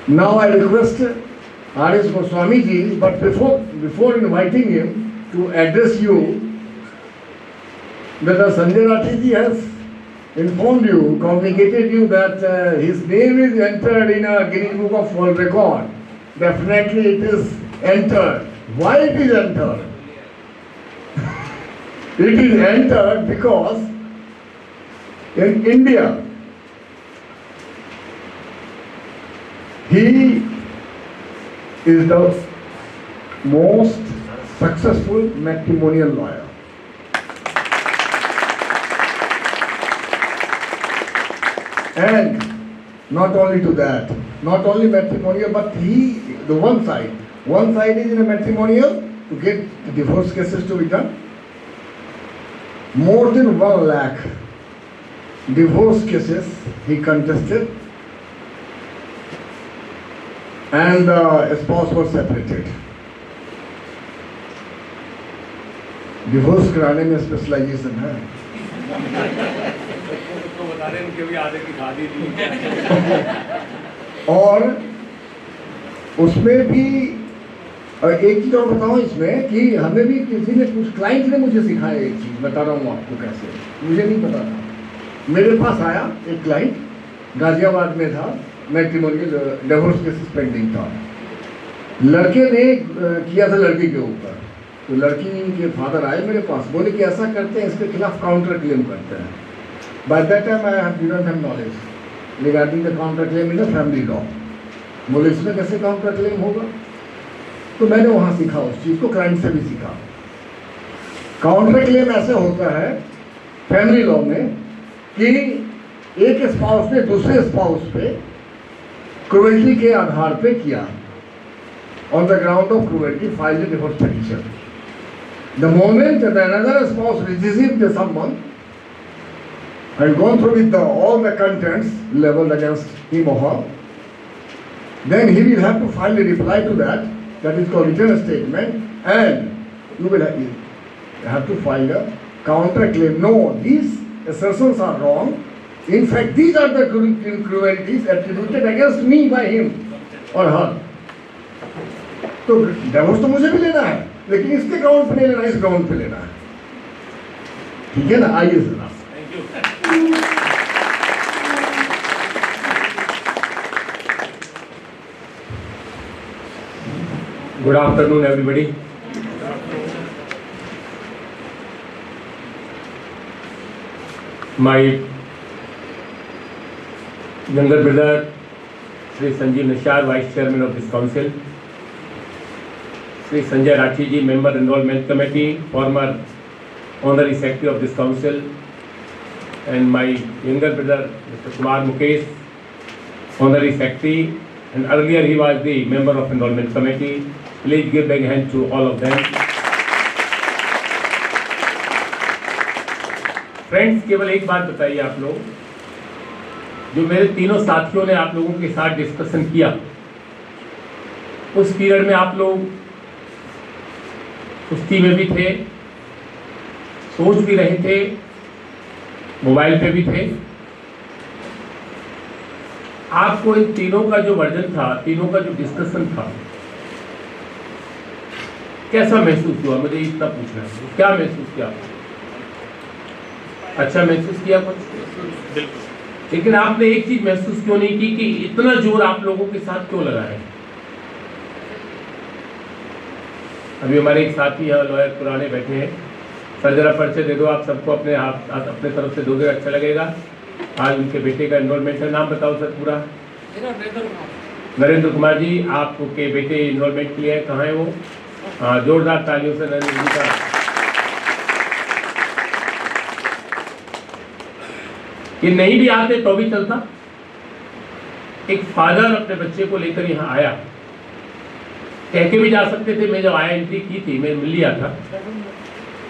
Now I request R.S. Goswami ji, but before inviting him to address you, Dr. Sanjay Rathi ji has informed you, communicated you that his name is entered in a Guinness Book of World Record. Definitely it is entered. Why it is entered? It is entered because in India, he is the most successful matrimonial lawyer. And not only to that, not only matrimonial, but the one side is in a matrimonial to get the divorce cases to be done. More than 1 lakh divorce cases he contested, and the spouse was separated. Divorce कराने में specialisation है। तो बता रहे हैं उनके भी आधे की शादी थी। और उसमें भी एक चीज और बताऊं इसमें कि हमें भी किसी ने कुछ क्लाइंट ने मुझे सिखाया एक चीज, बता रहा हूँ आपको कैसे, मुझे नहीं पता था। मेरे पास आया एक क्लाइंट, गाजियाबाद में था, मैट्रिमोनियल डिवोर्स केसेस पेंडिंग था। लड़के ने किया था लड़की के ऊपर, तो लड़की के फादर आए मेरे पास, बोले कि ऐसा करते हैं, इसके खिलाफ काउंटर क्लेम करते हैं। By that time I have given them knowledge regarding the counter claim in the family law. बोले इसमें कैसे काउंटर क्लेम होगा, तो मैंने वहाँ सीखा उस चीज़ को, क्लाइंट से भी सीखा। काउंटर क्लेम ऐसे होता है फैमिली लॉ में कि एक स्पाउस ने दूसरे स्पाउस पे क्रूएल्टी के आधार पे किया, on the ground of cruelty, filed a divorce petition. The moment that another spouse received the summons and gone through with all the contents leveled against him or her, then he will have to file a reply to that that is called written statement, and you will have to file a counter claim. No, these assertions are wrong. In fact, these are the cruelties attributed against me by him or her. तो divorce तो मुझे भी लेना है, लेकिन इसके ground पे नहीं लेना, इस ग्राउंड पे लेना है। ठीक है ना? आइए जरा। Thank you. Good afternoon, everybody. My younger brother, Sri Sanjeev Nishar, Vice Chairman of this Council, Sri Sanjay Rathi ji, Member Enrollment Committee, former Honorary Secretary of this Council, and my younger brother, Mr. Kumar Mukesh, Honorary Secretary, and earlier he was the Member of Enrollment Committee. Please give big hand to all of them. Friends, केवल एक बात बताइए आप लोग, जो मेरे तीनों साथियों ने आप लोगों के साथ डिस्कशन किया, उस पीरियड में आप लोग कुश्ती में भी थे, सोच भी रहे थे, मोबाइल पे भी थे। आपको इन तीनों का जो वर्जन था, तीनों का जो डिस्कशन था, कैसा महसूस हुआ? मुझे इतना पूछना है, क्या महसूस किया? अच्छा महसूस किया कुछ? बिल्कुल। लेकिन आपने एक चीज महसूस क्यों नहीं की कि इतना जोर आप लोगों के साथ क्यों लगा है? अभी हमारे एक साथी यहाँ लॉयर पुराने बैठे हैं, सर जरा परिचय दे दो आप सबको, अपने आप अपने तरफ से दोगे, अच्छा लगेगा। आज उनके बेटे का एनरोलमेंट है, नाम बताओ सर पूरा। नरेंद्र कुमार जी, आपके बेटे एनरोलमेंट किए हैं, कहाँ है वो? हाँ, जोरदार तालियों से नरेंद्र जी का। ये नहीं भी आते तो भी चलता। एक फादर अपने बच्चे को लेकर यहाँ आया, कह के भी जा सकते थे, मैं जब आया एंट्री की थी, मैं मिल लिया था।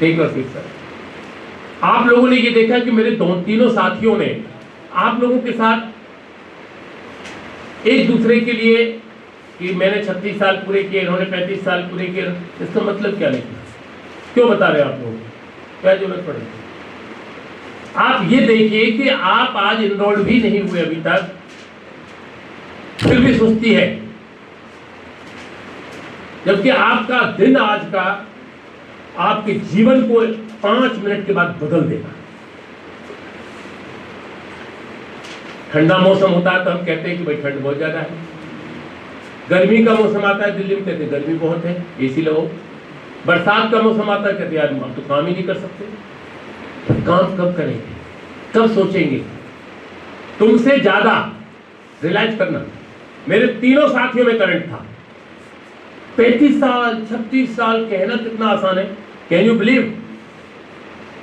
Take your seat sir. आप लोगों ने ये देखा कि मेरे तीनों साथियों ने आप लोगों के साथ एक दूसरे के लिए, कि मैंने 36 साल पूरे किए, इन्होंने 35 साल पूरे किए, इसका मतलब क्या निकला? क्यों बता रहे हैं आप लोग? क्या जरूरत पड़ेगी? आप ये देखिए कि आप आज इनरोल्ड भी नहीं हुए अभी तक, फिर भी सुस्ती है, जबकि आपका दिन आज का आपके जीवन को 5 मिनट के बाद बदल देगा। ठंडा मौसम होता है तो हम कहते हैं कि भाई ठंड बहुत ज्यादा है। गर्मी का मौसम आता है, दिल्ली में कहते हैं गर्मी बहुत है, एसी लगाओ। बरसात का मौसम आता है, कहते हैं यार हम तो काम ही नहीं कर सकते। तो काम कब करेंगे, कब सोचेंगे? तुमसे ज्यादा रियलाइज करना, मेरे तीनों साथियों में करंट था। 35 साल 36 साल कहना कितना आसान है, कैन यू बिलीव?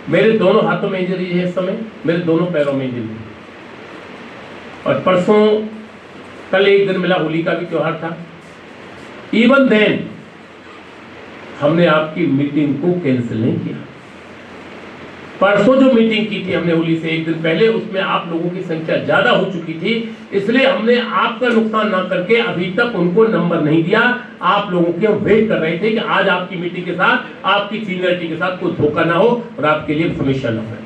मेरे दोनों हाथों में इंजरी है इस समय, मेरे दोनों पैरों में इंजरी है। और परसों कल एक दिन मिला, होली का भी त्योहार था। इवन देन हमने आपकी मीटिंग को कैंसिल नहीं किया। परसों जो मीटिंग की थी हमने होली से एक दिन पहले, उसमें आप लोगों की संख्या ज्यादा हो चुकी थी, इसलिए हमने आपका नुकसान ना करके अभी तक उनको नंबर नहीं दिया। आप लोगों के वेट कर रहे थे कि आज आपकी मीटिंग के साथ, आपकी सीनियरिटी के साथ कोई धोखा ना हो और आपके लिए समस्या ना हो।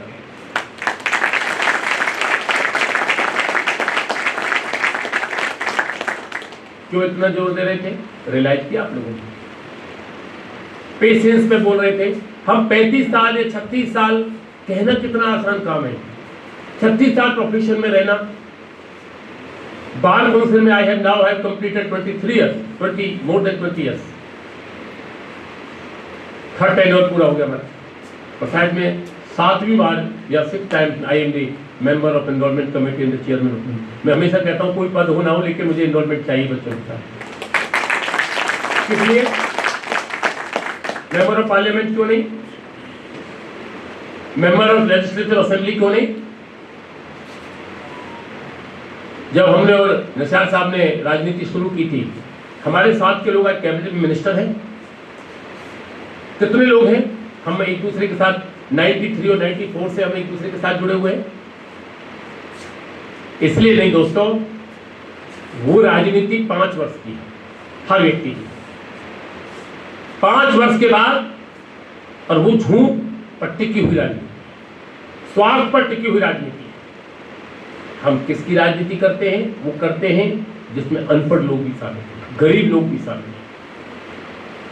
क्यों इतना जोर दे रहे थे? रियलाइज किया आप लोगों ने? पेशेंस पे बोल रहे थे। हम 35 साल या 36 साल कहना कितना आसान काम है। 36 साल प्रोफेशन में रहना। बार काउंसिल में I have now have completed 23 years, more than 20 years. Third tenure पूरा हो गया हमारा। और शायद में 7वीं बार या 6th time I am the member of enrolment committee and the chairman. मैं हमेशा कहता हूँ कोई पद हो ना हो, लेकिन मुझे एनरोलमेंट चाहिए बच्चों के साथ। इसलिए मेंबर ऑफ पार्लियामेंट क्यों नहीं, मेंबर ऑफ लेजिस्लेटिव असेंबली क्यों नहीं? जब हमने और निशार साहब ने राजनीति शुरू की थी, हमारे साथ के लोग आज कैबिनेट मिनिस्टर हैं। कितने लोग हैं? हम एक दूसरे के साथ 93 और 94 से हम एक दूसरे के साथ जुड़े हुए हैं। इसलिए नहीं दोस्तों, वो राजनीति 5 वर्ष की है हर व्यक्ति की। 5 वर्ष के बाद, और वो झूठ पर टिकी हुई राजनीति, स्वार्थ पर टिकी हुई राजनीति। हम किसकी राजनीति करते हैं? वो करते हैं जिसमें अनपढ़ लोग भी शामिल हैं, गरीब लोग भी शामिल हैं।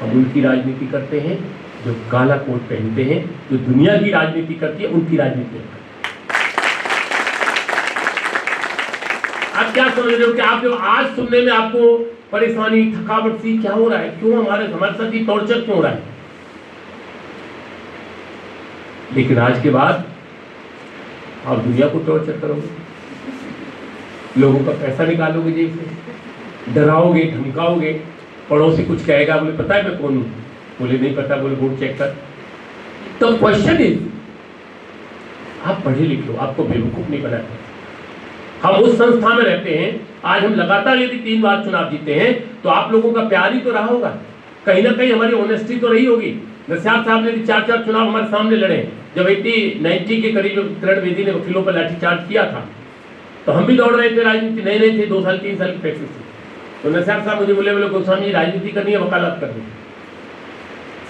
हम उनकी राजनीति करते हैं जो काला कोट पहनते हैं, जो दुनिया की राजनीति करती है उनकी राजनीति करते हैं। आप क्या समझ रहे हो कि आप जो आज सुनने में आपको परेशानी, थकावट सी क्या हो रहा है? क्यों हमारे साथ ही टॉर्चर क्यों हो रहा है? लेकिन आज के बाद आप दुनिया को टॉर्चर करोगे, लोगों का पैसा निकालोगे जेब से, डराओगे, धमकाओगे, पड़ोसी कुछ कहेगा, बोले पता है मैं कौन हूं? बोले नहीं पता, बोले वोट चेक कर। तो क्वेश्चन इज, आप पढ़े लिखे हो, आपको बेवकूफ नहीं बनाया। हम उस संस्था में रहते हैं, आज हम लगातार यदि 3 बार चुनाव जीते हैं तो आप लोगों का प्यार ही तो रहा होगा, कहीं ना कहीं हमारी ऑनेस्टी तो रही होगी। नरसिम्हा साहब ने 4 चुनाव हमारे सामने लड़े, जब 80-90 के करीब किरण बेदी ने वकीलों पर लाठीचार्ज किया था तो हम भी दौड़ रहे थे, राजनीति नए थे, 2 साल 3 साल की प्रैक्टिस थी। तो नरसिम्हा साहब मुझे बोले गोस्वामी राजनीति करनी है, वकालत करनी है।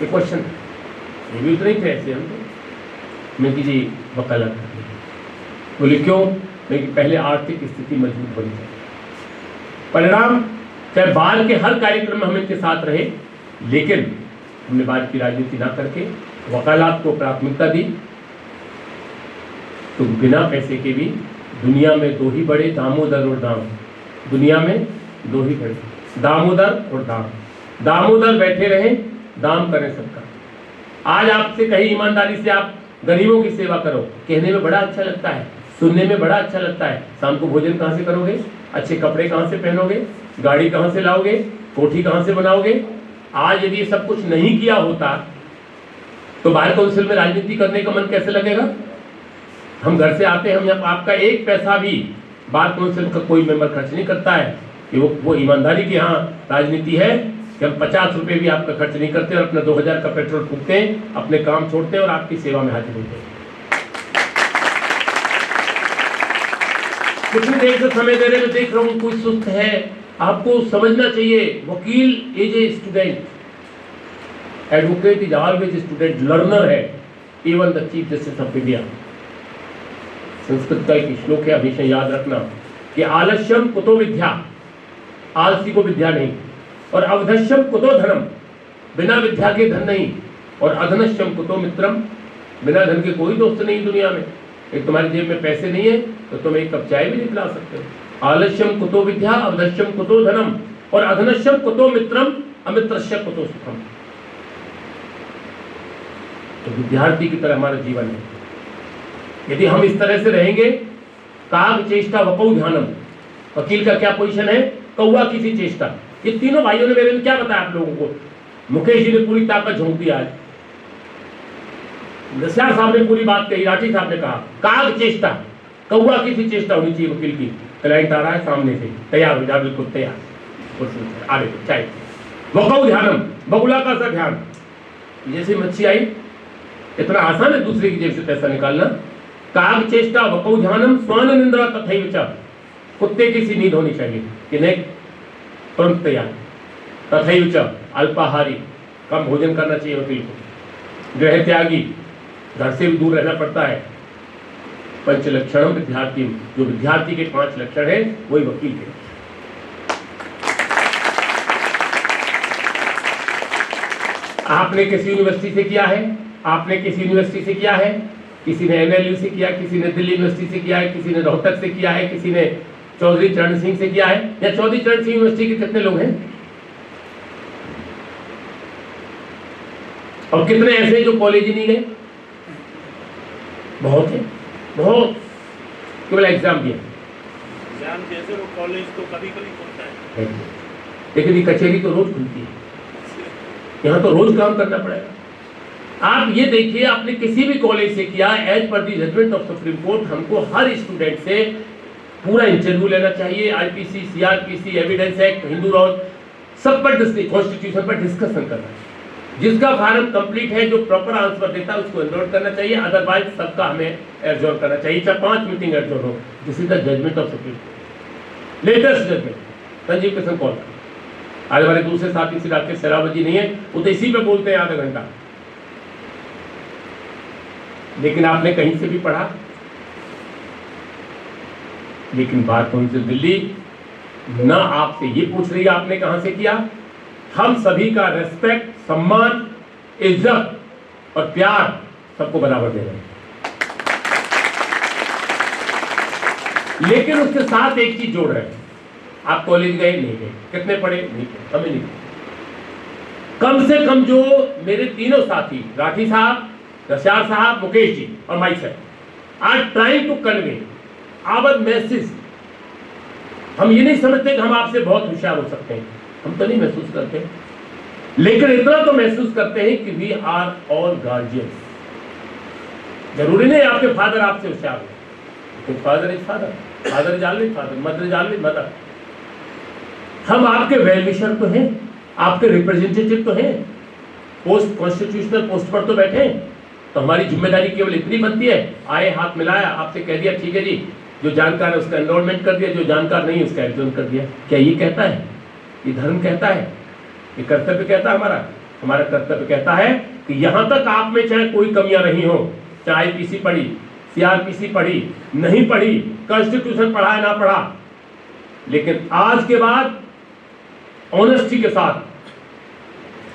क्वेश्चन ये भी उतरे ही थे ऐसे हम तो, मैं कि जी वकालत करनी है। बोले क्यों? मैं कि पहले आर्थिक स्थिति मजबूत होनी चाहिए। परिणाम चाहे बाल के हर कार्यक्रम में हम इनके साथ रहे, लेकिन हमने बाल की राजनीति ना करके वकालत को प्राथमिकता दी। तो बिना पैसे के भी दुनिया में 2 ही बड़े, दामोदर और दाम। दुनिया में 2 ही बड़े, दामोदर और दाम। दामोदर बैठे रहें, दाम करें सबका। आज आपसे कहीं ईमानदारी से आप गरीबों की सेवा करो, कहने में बड़ा अच्छा लगता है, सुनने में बड़ा अच्छा लगता है। शाम को भोजन कहाँ से करोगे? अच्छे कपड़े कहाँ से पहनोगे? गाड़ी कहाँ से लाओगे? कोठी कहाँ से बनाओगे? आज यदि ये सब कुछ नहीं किया होता तो बार काउंसिल में राजनीति करने का मन कैसे लगेगा? हम घर से आते हैं, हम आपका 1 पैसा भी बार काउंसिल का कोई मेंबर खर्च नहीं करता है कि वो ईमानदारी की हाँ राजनीति है कि हम 50 रुपए भी आपका खर्च नहीं करते और अपना 2000 का पेट्रोल फूकते हैं, अपने काम छोड़ते हैं और आपकी सेवा में हाजिर होते हैं। कितनी देर से समय दे रहे, मैं देख रहा हूँ कोई सुस्त है। आपको समझना चाहिए, वकील is a student, advocate is always student, learner है, even the chief justice of India. Sanskrit का एक श्लोक है, हमेशा याद रखना कि आलस्यम कुतो विद्या, आलसी को विद्या नहीं, और अवधश्यम कुतो धनम, बिना विद्या के धन नहीं, और अधनश्यम कुतो मित्रम, बिना धन के कोई दोस्त नहीं दुनिया में। एक तुम्हारी जेब में पैसे नहीं है तो तुम 1 कप चाय भी नहीं पिला सकते हो। आलस्यम कुतो विद्या, अवधश्यम कुतो धनम, और अधनश्यम कुतो मित्रम, अमित्रश्य कुतो सुखम। तो विद्यार्थी की तरह हमारा जीवन है। यदि हम इस तरह से रहेंगे, काग चेष्टा वकौ ध्यानम, वकील का क्या पोजीशन है? कौवा की सी चेष्टा। ये तीनों भाइयों ने मेरे लिए क्या बताया आप लोगों को? मुकेश जी ने पूरी ताकत झोंक दी आज, नरसिम्हा साहब ने पूरी बात कही, राठी साहब ने कहा काग चेष्टा, कौवा की सी चेष्टा होनी चाहिए वकील की। क्लाइंट आ रहा है सामने से, तैयार हो जा, बिल्कुल तैयार, आगे चाय। वकौ ध्यानम, बगुला का सा ध्यान। जैसे मच्छी आई, इतना आसान है दूसरे की जेब से पैसा निकालना। काग चेष्टा वकौ ध्यानम, स्वान निंद्रा तथैव च, कुत्ते की सी नींद होनी चाहिए कि नहीं, तुरंत तैयार। तथैव च, अल्पाहारी, कम भोजन करना चाहिए वकील को। गृह त्यागी, घर से भी दूर रहना पड़ता है। पंच लक्षण विद्यार्थी, जो विद्यार्थी के 5 लक्षण है वही वकील के। आपने किसी यूनिवर्सिटी से किया है, आपने किसी यूनिवर्सिटी से किया है, किसी ने NLU से किया, किसी ने दिल्ली यूनिवर्सिटी से किया है, किसी ने रोहतक से किया है, किसी ने चौधरी चरण सिंह से किया है। या चौधरी चरण सिंह यूनिवर्सिटी के कितने लोग हैं और कितने ऐसे जो कॉलेज ही नहीं गए? बहुत है, बहुत, केवल एग्जाम दिया। एग्जाम जैसे वो कॉलेज तो कभी कभी खुलता है, लेकिन ये कचहरी तो रोज खुलती है, यहाँ तो रोज काम करना पड़ेगा। आप ये देखिए, आपने किसी भी कॉलेज से किया, as per the judgement of Supreme Court, हमको हर स्टूडेंट से पूरा इंटरव्यू लेना चाहिए। IPC, CRPC, evidence act, Hindu law, सब पर कॉन्स्टिट्यूशन पर डिस्कशन करना है। जिसका फार्म कंप्लीट है, जो प्रॉपर आंसर देता है, उसको एनरोल करना चाहिए, अदरवाइज सबका हमें एब्जॉर्व करना चाहिए। चाहे 5 मीटिंग एब्जॉर्व हो। This is the judgement of Supreme Court, latest judgement, Sanjiv Kishan Kaul. आज हमारे दूसरे साथी श्री राकेश सरावत जी नहीं है, वो तो इसी पे बोलते हैं आधा घंटा। लेकिन आपने कहीं से भी पढ़ा, लेकिन बात कौन सी, दिल्ली ना आपसे ये पूछ रही है आपने कहां से किया। हम सभी का रेस्पेक्ट, सम्मान, इज्जत और प्यार सबको बराबर दे रहे हैं। लेकिन उसके साथ एक चीज जोड़ रहे हैं, आप कॉलेज गए नहीं गए, कितने पढ़े नहीं पढ़े, हमें नहीं। कम से कम जो मेरे तीनों साथी, राठी साहब, रशार साहब, मुकेश जी और माई साहब, are trying to convey our message. हम ये नहीं समझते कि हम आपसे बहुत होशियार हो सकते हैं, हम तो नहीं महसूस करते, लेकिन इतना तो महसूस करते हैं कि वी आर ऑल गार्जियंस। जरूरी नहीं आपके फादर आपसे होशियार हो, father is father, father is always father, mother is always mother. हम आपके वेल विशर तो हैं, आपके रिप्रेजेंटेटिव तो हैं, पोस्ट कॉन्स्टिट्यूशनल पोस्ट पर तो बैठे हैं, तो हमारी जिम्मेदारी केवल इतनी बनती है, आए हाथ मिलाया, आपसे कह दिया ठीक है जी, जो जानकार है उसका एनरोलमेंट कर दिया, जो जानकार नहीं है उसका एग्जाम कर दिया। क्या ये कहता है, ये धर्म कहता है, ये कर्तव्य कहता है हमारा कर्तव्य कहता है कि यहां तक आप में चाहे कोई कमियां नहीं हो, चाहे आईपीसी पढ़ी, सीआरपीसी पढ़ी, नहीं पढ़ी, कॉन्स्टिट्यूशन पढ़ा है ना पढ़ा, लेकिन आज के बाद ऑनेस्टी के साथ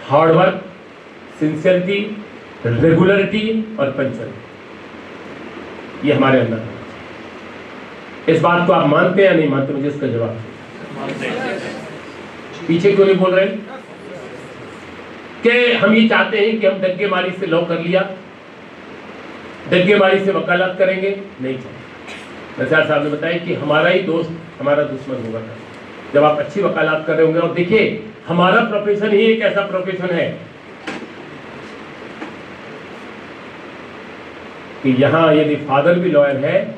हार्डवर्क, सिंसियरिटी, रेगुलरिटी और पंचुअलिटी, ये हमारे अंदर है। इस बात को आप मानते हैं या नहीं मानते, मुझे इसका जवाब। पीछे क्यों नहीं बोल रहे कि हम ये चाहते हैं कि हम डग्गेमारी से लॉ कर लिया, डग्गेमारी से वकालत करेंगे, नहीं चाहते। नसीर साहब ने बताया कि हमारा ही दोस्त हमारा दुश्मन होगा जब आप अच्छी वकालत कर रहे होंगे। और देखिए, हमारा प्रोफेशन ही एक ऐसा प्रोफेशन है कि यहां यदि फादर भी लॉयर है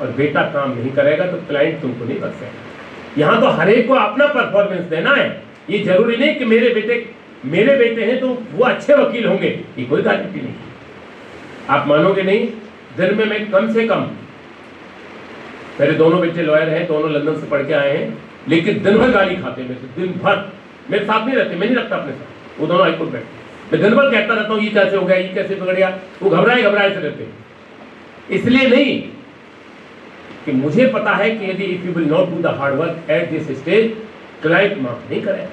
और बेटा काम नहीं करेगा तो क्लाइंट तुमको नहीं बच सकेगा। यहां तो हर एक को अपना परफॉर्मेंस देना है। ये जरूरी नहीं कि मेरे बेटे हैं तो वो अच्छे वकील होंगे, ये कोई गारंटी नहीं। आप मानोगे नहीं, दिन में मैं कम से कम, मेरे दोनों बेटे लॉयर हैं, दोनों लंदन से पढ़ के आए हैं, लेकिन दिन भर गाली खाते हैं, दिन भर मेरे साथ नहीं रहते, मैं नहीं रखता अपने साथ, वो दोनों हाईकोर्ट बैठे, मैं दिन भर कहता रहता हूँ ये कैसे हो गया, ये कैसे बिगड़ गया, वो घबराए से रहते। इसलिए नहीं कि मुझे पता है कि यदि if you will not do the hard work at this stage, client माफ नहीं करेगा,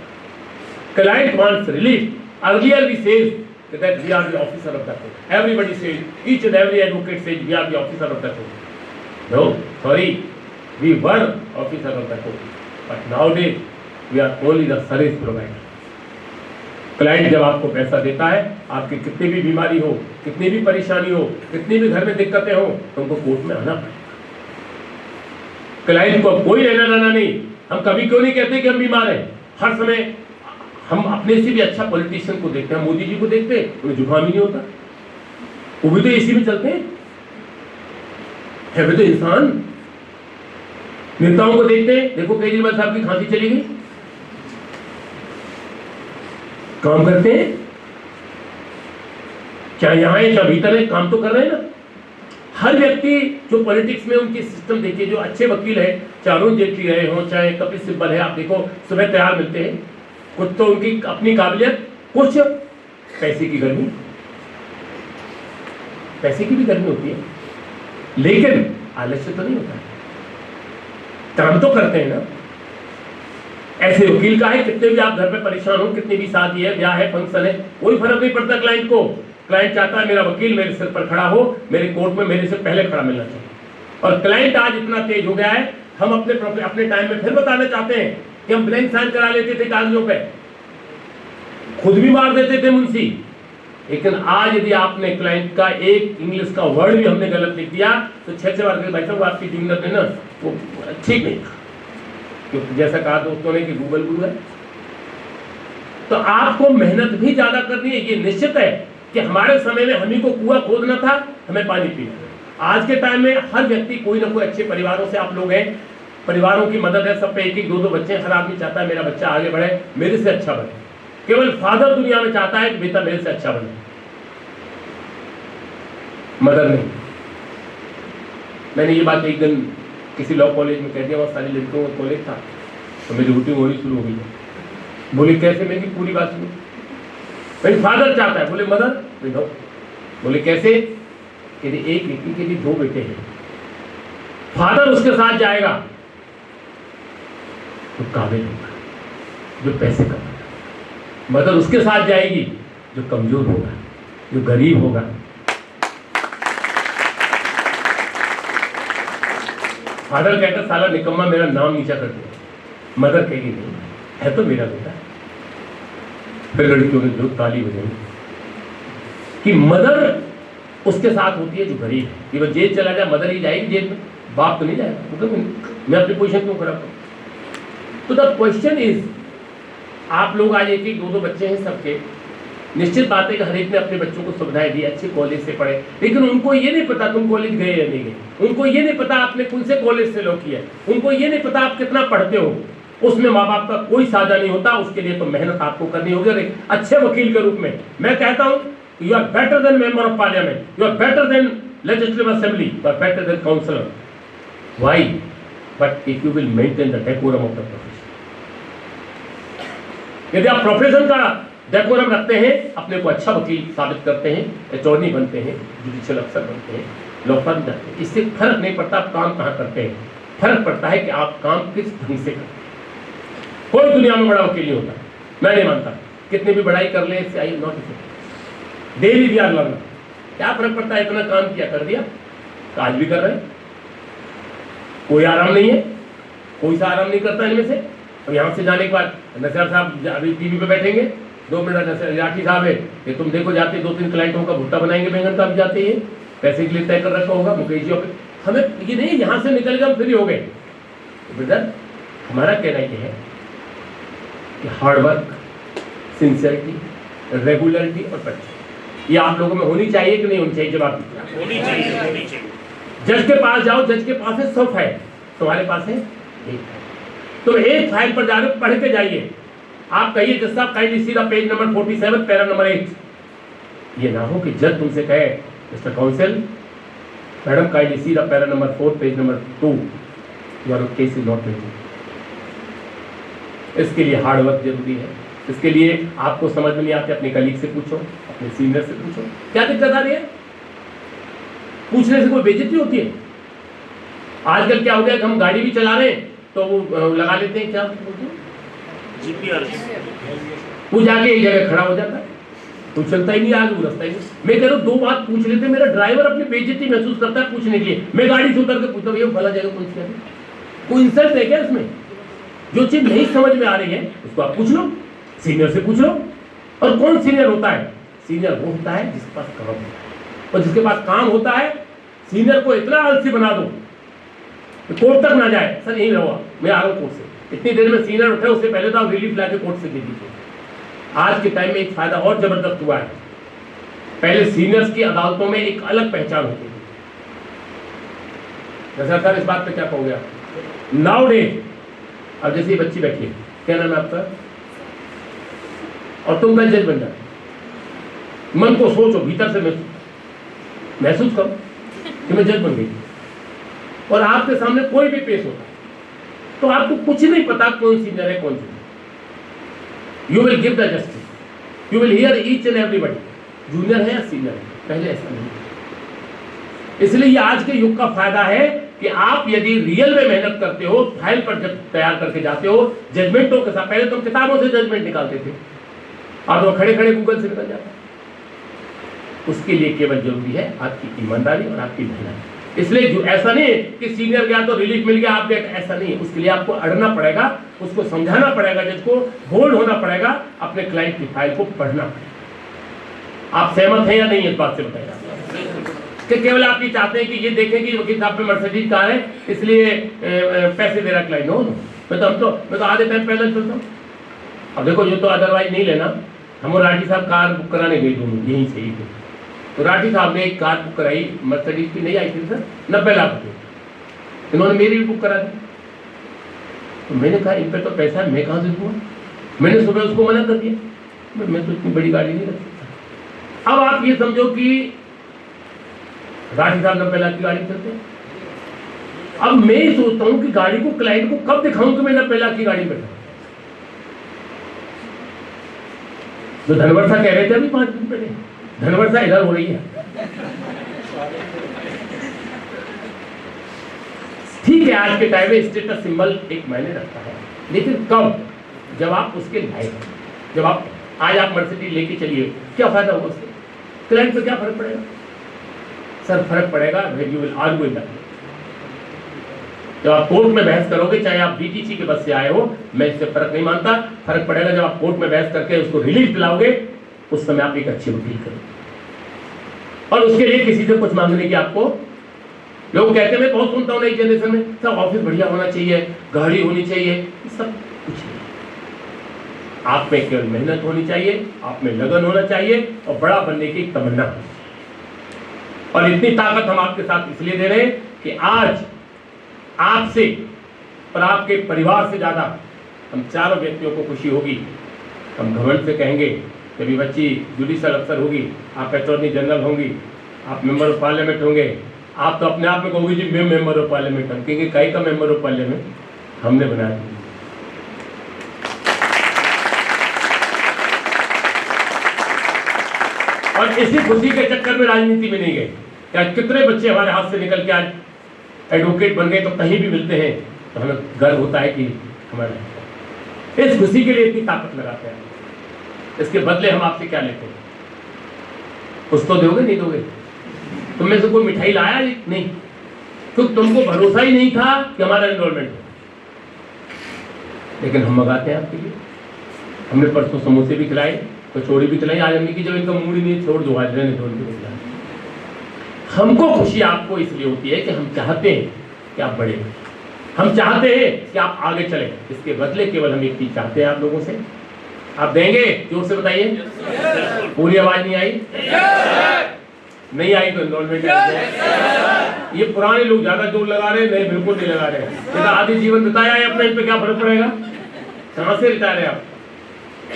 client wants relief. Earlier we says that we are the officer of the court. Everybody says, each and every advocate says we are the officer of the court. No, sorry, we were officer of the court, but nowadays we are only the service provider. Client जब आपको पैसा देता है, आपकी कितनी भी बीमारी हो, कितनी भी परेशानी हो, कितनी भी घर में दिक्कतें हो, तुमको कोर्ट में आना पड़ेगा। क्लाइंट को कोई लेना देना नहीं। हम कभी क्यों नहीं कहते कि हम बीमार हैं? हर समय हम अपने से भी अच्छा पॉलिटिशियन को देखते हैं, मोदी जी को देखते हैं, उन्हें जुकाम ही नहीं होता, वो भी तो एसी में चलते हैं, है भी तो इंसान। नेताओं को देखते हैं, देखो केजरीवाल साहब की खांसी चली गई, काम करते हैं, क्या यहां है क्या भीतर है, काम तो कर रहे हैं ना। हर व्यक्ति जो पॉलिटिक्स में, उनकी सिस्टम देखिए, जो अच्छे वकील है, चाहे अरुण जेटली रहे हो, चाहे कपिल सिब्बल है, आप देखो सुबह तैयार मिलते हैं, कुछ तो उनकी अपनी काबिलियत, कुछ पैसे की गर्मी, पैसे की भी गर्मी होती है, लेकिन आलस्य तो नहीं होता है, काम तो करते हैं ना। ऐसे वकील का है, कितने भी आप घर पे परेशान हो, कितनी भी शादी है, ब्याह है, फंक्शन है, कोई फर्क नहीं पड़ता क्लाइंट को। क्लाइंट चाहता है मेरा वकील मेरे सिर पर खड़ा हो, मेरे कोर्ट में मेरे से पहले खड़ा मिलना चाहिए। और क्लाइंट आज इतना तेज हो गया है, हम अपने टाइम में फिर बताना चाहते हैं कि हम ब्लैंक साइन करा लेते थे कागजों पे, खुद भी मार देते थे मुंशी, लेकिन आज यदि आपने क्लाइंट का एक इंग्लिश का वर्ड भी हमने गलत लिख दिया तो 6 बार भाई साहब आपकी जूनियर है ना, वो ठीक नहीं था, क्योंकि जैसा कहा दोस्तों ने कि गूगल गुरु है। तो आपको मेहनत भी ज्यादा करनी है। ये निश्चित है कि हमारे समय में हम ही को कुआं खोदना था, हमें पानी पीना। आज के टाइम में हर व्यक्ति कोई ना कोई अच्छे परिवारों से आप लोग हैं, परिवारों की मदद है, सब पे 1-1, 2-2 बच्चे। हर आदमी चाहता है मेरा बच्चा आगे बढ़े, मेरे से अच्छा बने। केवल फादर दुनिया में चाहता है कि बेटा मेरे से अच्छा बने, मदर नहीं। मैंने ये बात एक दिन किसी लॉ कॉलेज में कह दिया, बहुत सारी लड़कियों का कॉलेज था, तो मेरी रूटीन होनी शुरू हो गई। बोले कैसे? मेरी पूरी बात सुनो। मेरी फादर चाहता है। बोले मदर? नो। बोले कैसे? यदि एक व्यक्ति के लिए 2 बेटे हैं, फादर उसके साथ जाएगा तो काबिल होगा जो पैसे कमाएगा, मदर उसके साथ जाएगी जो कमजोर होगा, जो गरीब होगा। फादर कहता साला निकम्मा मेरा नाम नीचा कर दिया। मदर कहेगी नहीं है तो मेरा बेटा। फिर लड़कियों ने जो ताली बजाई कि मदर उसके साथ होती है जो गरीब है। कि वह जेल चला जाए, मदर ही जाएगी जेल में, बाप तो नहीं जाएगा। तो मैं अपनी पोजीशन क्यों खराब करूं? तो द क्वेश्चन इज, आप लोग आज 1-1, 2-2 बच्चे हैं सबके, निश्चित बात है कि हर एक ने अपने बच्चों को सुविधाएं दी, अच्छे कॉलेज से पढ़े, लेकिन उनको ये नहीं पता तुम कॉलेज गए या नहीं गए। उनको ये नहीं पता आपने कौन से कॉलेज से लॉ किया है। उनको ये नहीं पता आप कितना पढ़ते हो। उसमें माँ बाप का कोई साझा नहीं होता। उसके लिए तो मेहनत आपको करनी होगी। और एक अच्छे वकील के रूप में मैं कहता हूँ, you are better than member of parliament, you are better than legislative assembly, you are better than counsellor. Why? But if you will maintain the decorum of the profession. यदि आप प्रोफेशन का डेकोरम रखते हैं, अपने को अच्छा वकील साबित करते हैं, अटॉर्नी बनते हैं, जुडिशियल अफसर बनते हैं, लॉ फर्म जाते हैं, इससे फर्क नहीं पड़ता आप काम कहाँ करते हैं। फर्क पड़ता है कि आप काम किस ढंग से करते हैं। कोई दुनिया में बड़ा वकील नहीं होता, मैं नहीं मानता। कितनी भी बड़ाई कर ले, इससे I not effect. Daily we are learning. क्या फर्क पड़ता है? इतना काम किया, कर दिया, आज भी कर रहे हैं। कोई आराम नहीं है, कोई सा आराम नहीं करता इनमें से। और यहाँ से जाने के बाद नसर साहब अभी टीवी पे बैठेंगे, 2 मिनट नसर राठी साहब है कि तुम देखो, जाते 2-3 क्लाइंटों का भुट्टा बनाएंगे बैंगन का, भी जाते हैं पैसे के लिए तय कर रखा होगा मुकेश जी। हमें ये नहीं यहाँ से निकल गए हम फ्री हो गए। ब्रदर, हमारा कहना यह है कि हार्ड वर्क, सिंसियरिटी, रेगुलरिटी और प्रैक्टिस, ये आप लोगों में होनी चाहिए कि नहीं होनी चाहिए? जवाब होनी चाहिए, होनी चाहिए। जज के पास जाओ, जज के पास है 100 फाइल, तुम्हारे पास है 1 फाइल। तो 1 फाइल पर जा रहे हो, पढ़ के जाइए। आप कहिए जज साहब kindly see the page number 47 para number 8। ये ना हो कि जज तुमसे कहे mister council, madam kindly see the para number 4 page number 2, your case is not ready. इसके लिए हार्ड वर्क जरूरी है। इसके लिए आपको समझ में नहीं आते, अपने कलीग से पूछो, अपने सीनियर से पूछो, क्या दिक्कत आ रही है। पूछने से कोई बेइज्जती होती है? आजकल क्या हो गया कि हम गाड़ी भी चला रहे हैं तो वो लगा लेते हैं, क्या जीपीआरएस, वो जाके एक जगह खड़ा हो जाता है, तो चलता ही नहीं, आगे वो रास्ता ही नहीं। मैं कह रहा हूँ 2 बात पूछ लेते, मेरा ड्राइवर अपनी बेइज्जती महसूस करता है पूछने के लिए। मैं गाड़ी से उतर के पूछता हूँ, ये भला जगह पूछ क्या, कोई इंसल्ट है क्या इसमें? जो चीज नहीं समझ में आ रही है उसको आप पूछ लो, सीनियर से पूछ लो। और कौन सीनियर होता है? सीनियर वो होता है जिसके पास काम होता है। और जिसके पास काम होता है, सीनियर को इतना आलसी बना दो कि कोर्ट तक ना जाए, सर यहीं रहो, मैं आ रहा हूँ कोर्ट से, इतनी देर में सीनियर उठे, उससे पहले तो आप रिलीफ लाके कोर्ट से दे दीजिए। आज के टाइम में एक फायदा और जबरदस्त हुआ है। पहले सीनियर्स की अदालतों में एक अलग पहचान होती थी। सर इस बात पे क्या कहोगे आप? नाउ डे, अब जैसे ये बच्ची बैठी है, क्या नाम है आपका, और तुम कल जज बन जाओ, मन को सोचो, भीतर से महसूस करो कि मैं जज बन गई, और आपके सामने कोई भी पेश होता है तो आपको कुछ नहीं पता कौन सीनियर है कौन senior. You will give the justice, you will hear each and everybody, junior है या सीनियर है। पहले ऐसा नहीं, इसलिए ये आज के युग का फायदा है कि आप यदि रियल में मेहनत करते हो, फाइल पर जब तैयार करके जाते हो जजमेंटों के साथ, पहले तुम किताबों से जजमेंट निकालते थे, आप तो खड़े खड़े गूगल से निकल जाता। उसके लिए केवल जरूरी है आपकी ईमानदारी और आपकी मेहनत। इसलिए जो ऐसा नहीं कि सीनियर गया तो रिलीफ मिल गया, आप गए, ऐसा नहीं है। उसके लिए आपको अड़ना पड़ेगा, उसको समझाना पड़ेगा, जज को बोल्ड होना पड़ेगा, अपने क्लाइंट की फाइल को पढ़ना पड़ेगा। आप सहमत हैं या नहीं इस बात से बताइए? कि केवल आप ये चाहते हैं कि ये देखें कि वकील साहब पे मर्सिडीज कार है इसलिए पैसे दे रहा क्लाइंट। नो, मैं तो आधे टाइम पहले चलता हूँ। अब देखो, ये तो अदरवाइज नहीं लेना। हम और राठी साहब कार बुक कराने गए दोनों, यहीं से ही थे। तो राठी साहब ने एक कार बुक कराई, मर्सिडीज की नहीं आई थी सर, 90 लाख रुपये। इन्होंने मेरी भी बुक करा दी। तो मैंने कहा इन पर तो पैसा है, मैं कहाँ से दूँगा। मैंने सुबह उसको मना कर दिया, मैं तो इतनी बड़ी गाड़ी नहीं रख सकता। अब आप ये समझो कि राठी साहब 90 लाख की गाड़ी चलते हैं। अब मैं ही सोचता हूँ कि गाड़ी को क्लाइंट को कब दिखाऊं कि मैं 90 लाख की गाड़ी में बैठा। तो धनवर्षा कह रहे थे अभी 5 दिन पहले, धनवर्षा इधर हो रही है। ठीक है, आज के टाइम में स्टेटस सिंबल एक मायने रखता है, लेकिन कब? जब आप उसके लायक, जब आप आज आप मर्सिडीज लेके चलिए, क्या फायदा होगा उससे? क्लाइंट पे क्या फर्क पड़ेगा? सर फर्क पड़ेगा when you will argue in that. जब आप कोर्ट में बहस करोगे, चाहे आप बीटीसी के बस से आए हो, मैं इससे फर्क नहीं मानता, फर्क पड़ेगा जब आप कोर्ट में बहस करके उसको रिलीफ दिलाओगे, उस समय आप एक अच्छे वकील करोगे। और उसके लिए किसी से कुछ मांगने की आपको, लोग कहते हैं, मैं बहुत सुनता हूँ नई जनरेशन में, सब ऑफिस बढ़िया होना चाहिए, गाड़ी होनी चाहिए, सब कुछ नहीं। आप में केवल मेहनत होनी चाहिए, आप में लगन होना चाहिए और बड़ा बनने की तमन्ना। और इतनी ताकत हम आपके साथ इसलिए दे रहे हैं कि आज आपसे और आपके परिवार से ज्यादा हम चारों व्यक्तियों को खुशी होगी। हम घमंड से कहेंगे कि अभी बच्ची जुडिशियल अफसर होगी, आप अटॉर्नी जनरल होंगी, आप मेंबर ऑफ पार्लियामेंट होंगे, आप तो अपने आप में कहोगे जी मैं मेंबर ऑफ पार्लियामेंट। हम कहेंगे कई का मेंबर ऑफ पार्लियामेंट हमने बना दिया। और इसी खुशी के चक्कर में राजनीति में नहीं गए। क्या कितने बच्चे हमारे हाथ से निकल के आज एडवोकेट बन गए, तो कहीं भी मिलते हैं तो हमें गर्व होता है कि हमारे इस खुशी के लिए इतनी ताकत लगाते हैं। इसके बदले हम आपसे क्या लेते हैं? कुछ तो दोगे, नहीं दोगे? तुम में से कोई मिठाई लाया नहीं? क्योंकि तुमको भरोसा ही नहीं था कि हमारा एनरोलमेंट हो, लेकिन हम मंगाते हैं आपके लिए। हमने परसों समोसे भी खिलाए, कचौड़ी भी खिलाई, आज हमने की जब इनका मूड ही नहीं, छोड़ दो, आज रहने दो इनको। हमको खुशी आपको इसलिए होती है कि हम चाहते हैं कि आप बढ़े, हम चाहते हैं कि आप आगे चले। इसके बदले केवल हम एक चीज चाहते हैं आप लोगों से। आप देंगे? जोर से बताइए। पूरी आवाज नहीं आई? नहीं आई तो एनरोलमेंट। ये पुराने लोग ज्यादा जोर लगा रहे हैं, नहीं बिल्कुल नहीं लगा रहे हैं। तो आधी जीवन बिताया है अपने, इस पे क्या फर्क पड़ेगा? कहां से रिटायर है आप?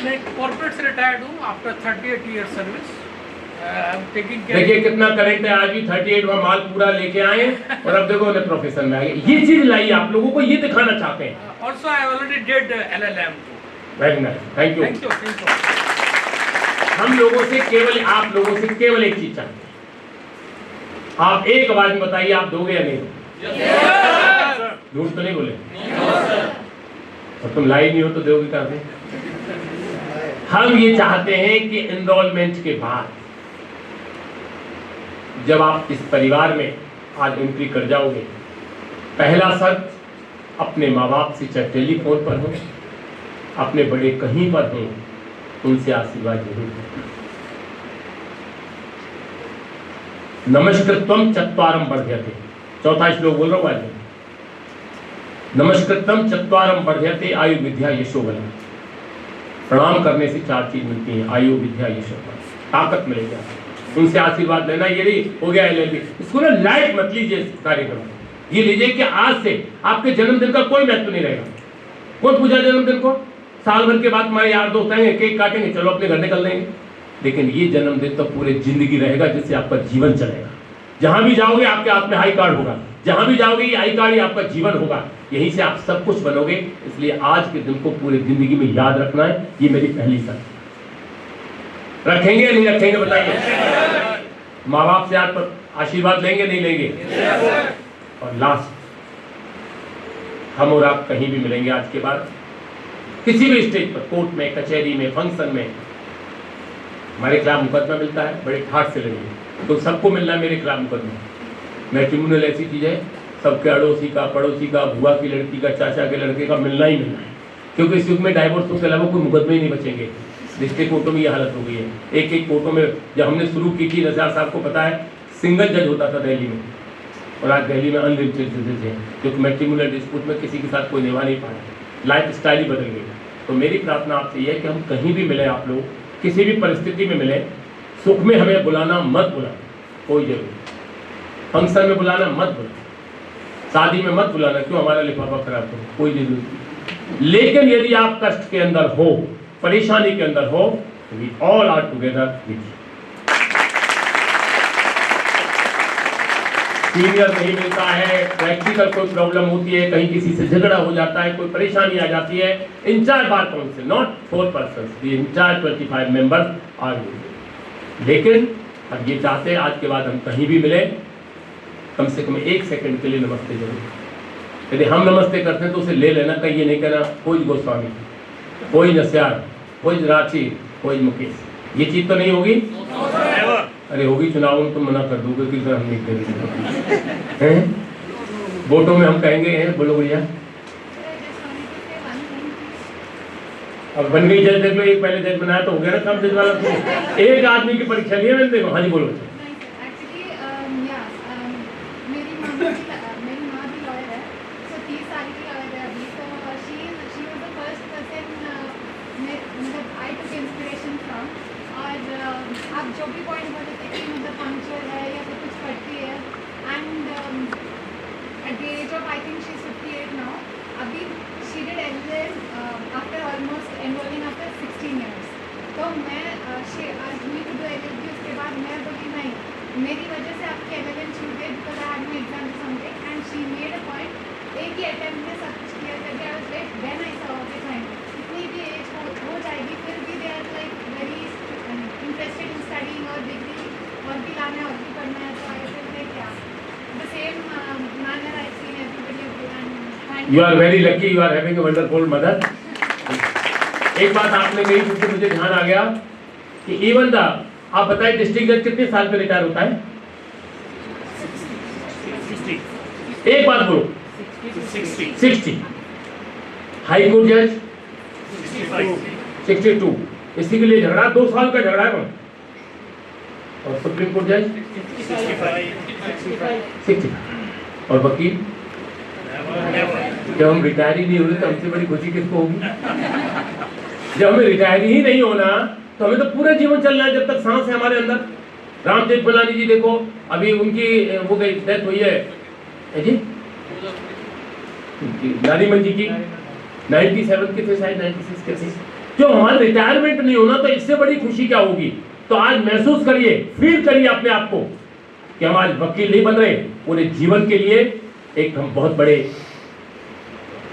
मैं कॉर्पोरेट से रिटायर्ड हूँ आफ्टर 38 ईयर सर्विस। देखिए कितना करेक्ट है। आज भी 38 में माल पूरा लेके आए और अब देखो उन्हें प्रोफेशन में आ गए। ये चीज लाई आप लोगों को, ये दिखाना चाहते हैं। Also I already did LLM। Very nice, thank you. Thank you. हम लोगों से केवल, आप लोगों से केवल एक चीज चाहते हैं। आप एक आवाज में बताइए, आप दोगे या नहीं? झूठ तो नहीं बोले? और तुम लाइव नहीं हो तो दोगे कहां से? हम ये चाहते हैं कि एनरोलमेंट के बाद जब आप इस परिवार में आज एंट्री कर जाओगे, पहला शर्त अपने माँ बाप से चाहे टेलीफोन पर हो, अपने बड़े कहीं पर हो, उनसे आशीर्वाद जरूर लें। नमस्कृतम चत्वारम वर्ध्यते, चौथा श्लोक बोल रहा हूं आज। नमस्कृतम चत्वारम वर्ध्यते आयु विद्या यशो बलम। प्रणाम करने से 4 चीज मिलती हैं, आयु विद्या यशो बलम, ताकत मिलेगी। उनसे आशीर्वाद लेना। ये नहीं हो गया LLB, इसको ना लाइट मत लीजिए इस कार्यक्रम। ये लीजिए कि आज से आपके जन्मदिन का कोई महत्व नहीं रहेगा। कौन पूछा जन्मदिन को? साल भर के बाद हमारे यार दोस्त आएंगे, केक काटेंगे, चलो अपने घर निकल देंगे। लेकिन ये जन्मदिन तो पूरे जिंदगी रहेगा, जिससे आपका जीवन चलेगा। जहां भी जाओगे आपके हाथ में आई कार्ड होगा, जहां भी जाओगे ये आई कार्ड ही आपका जीवन होगा। यहीं से आप सब कुछ बनोगे। इसलिए आज के दिन को पूरे जिंदगी में याद रखना है। ये मेरी पहली शर्त। रखेंगे नहीं रखेंगे बताइए? माँ बाप से आप आशीर्वाद लेंगे नहीं लेंगे? और लास्ट, हम और आप कहीं भी मिलेंगे आज के बाद, किसी भी स्टेज पर, कोर्ट में, कचहरी में, फंक्शन में, हमारे खिलाफ मुकदमा मिलता है, बड़े ठाट से लगे तो सबको मिलना है मेरे खिलाफ मुकदमा। मैट्रिमोनियल ऐसी चीज है, सबके अड़ोसी का, पड़ोसी का, बुआ की लड़की का, चाचा के लड़के का मिलना ही मिलना है। क्योंकि इस युग में डाइवोर्स के अलावा कोई मुकदमे ही नहीं बचेंगे। डिस्ट्रिक्ट कोर्टों में ये हालत हो गई है। एक एक कोर्टों में जब हमने शुरू की थी, नज़ार साहब को पता है, सिंगल जज होता था दिल्ली में, और आज दिल्ली में अनलिमिटेड जजेस हैं, क्योंकि मैट्रिमोनियल डिस्प्यूट में किसी के साथ कोई निभा नहीं पाया, लाइफ स्टाइल ही बदल गई। तो मेरी प्रार्थना आपसे ये है कि हम कहीं भी मिले, आप लोग किसी भी परिस्थिति में मिले, सुख में हमें बुलाना मत बुलाना, कोई जरूरी, फंक्शन में बुलाना मत बुलाना, शादी में मत बुलाना, क्यों हमारा लिफाफा खराब हो, कोई जरूरी नहीं। लेकिन यदि आप कष्ट के अंदर हो, परेशानी के अंदर हो, we all are together with you. Senior नहीं मिलता है, प्रैक्टिकल कोई प्रॉब्लम होती है, कहीं किसी से झगड़ा हो जाता है, कोई परेशानी आ जाती है, incharge bar council not 4 person, the incharge 25 members are you. लेकिन अब ये चाहते हैं आज के बाद हम कहीं भी मिले कम से कम 1 सेकंड के लिए नमस्ते जरूर। यदि हम नमस्ते करते हैं तो उसे ले लेना, कहीं ये नहीं कहना कोई गोस्वामी, कोई नस्यार, कोई रांची, कोई मुकेश, ये चीज तो नहीं होगी। अरे होगी चुनाव में तो मना कर दोगे कि सर हम नहीं करेंगे हैं? वोटों में हम कहेंगे हैं, बोलो भैया। अब बन गई जज, देख लो, एक पहले जज बनाया तो हो गया ना काम जज वाला। तो एक आदमी की परीक्षा ली है मैंने, देखो। हाँ जी बोलो। मेरी माँ भी लॉयर है, तो 30 साल की लॉयर है अभी, तो she was the first person मतलब आई टुक इंस्पिरेशन फ्रॉम। और आप जो भी पॉइंट बोले थे कि मतलब पंक्चुअल है या फिर कुछ करती है, and at the age of I think she is 58 now, अभी she did LLM after almost enrolling after 16 years। तो मैं शी आज मी टू डू LLB, उसके बाद मैं बोली नहीं, मेरी वजह से आपकी LLM छूट गई because I had no exam something, and she made a point एक ही अटेम्प्ट में सब कुछ क्लियर करके I was like when I saw okay fine, इतनी भी एज हो जाएगी फिर भी they are like very interested in studying और डिग्री और भी लाना है और भी पढ़ना है। तो I feel like yeah the same manner I seen everybody and you are very lucky, you are having a wonderful mother. एक बात आपने कही जिससे मुझे ध्यान आ गया कि इवन द, आप बताइए डिस्ट्रिक्ट जज कितने साल पे रिटायर होता है? 60। एक बात बोलो, 60। हाई कोर्ट जज 62। इसी के लिए झगड़ा 2 साल का झगड़ा है। और सुप्रीम कोर्ट जज 60। और वकील जब हम रिटायर ही नहीं हो रहे तो हमसे बड़ी खुशी किसको होगी? जब हमें रिटायर ही नहीं होना तो हमें तो पूरा जीवन चलना है जब तक सांस है हमारे अंदर। राम जेठमलानी जी देखो, अभी उनकी वो गई डेथ हुई है जी, नारीमन जी की 97 के थे शायद, 96 के थे। जो हमारा रिटायरमेंट नहीं होना तो इससे बड़ी खुशी क्या होगी? तो आज महसूस करिए, फील करिए अपने आप को कि हम आज वकील नहीं बन रहे, पूरे जीवन के लिए एक हम बहुत बड़े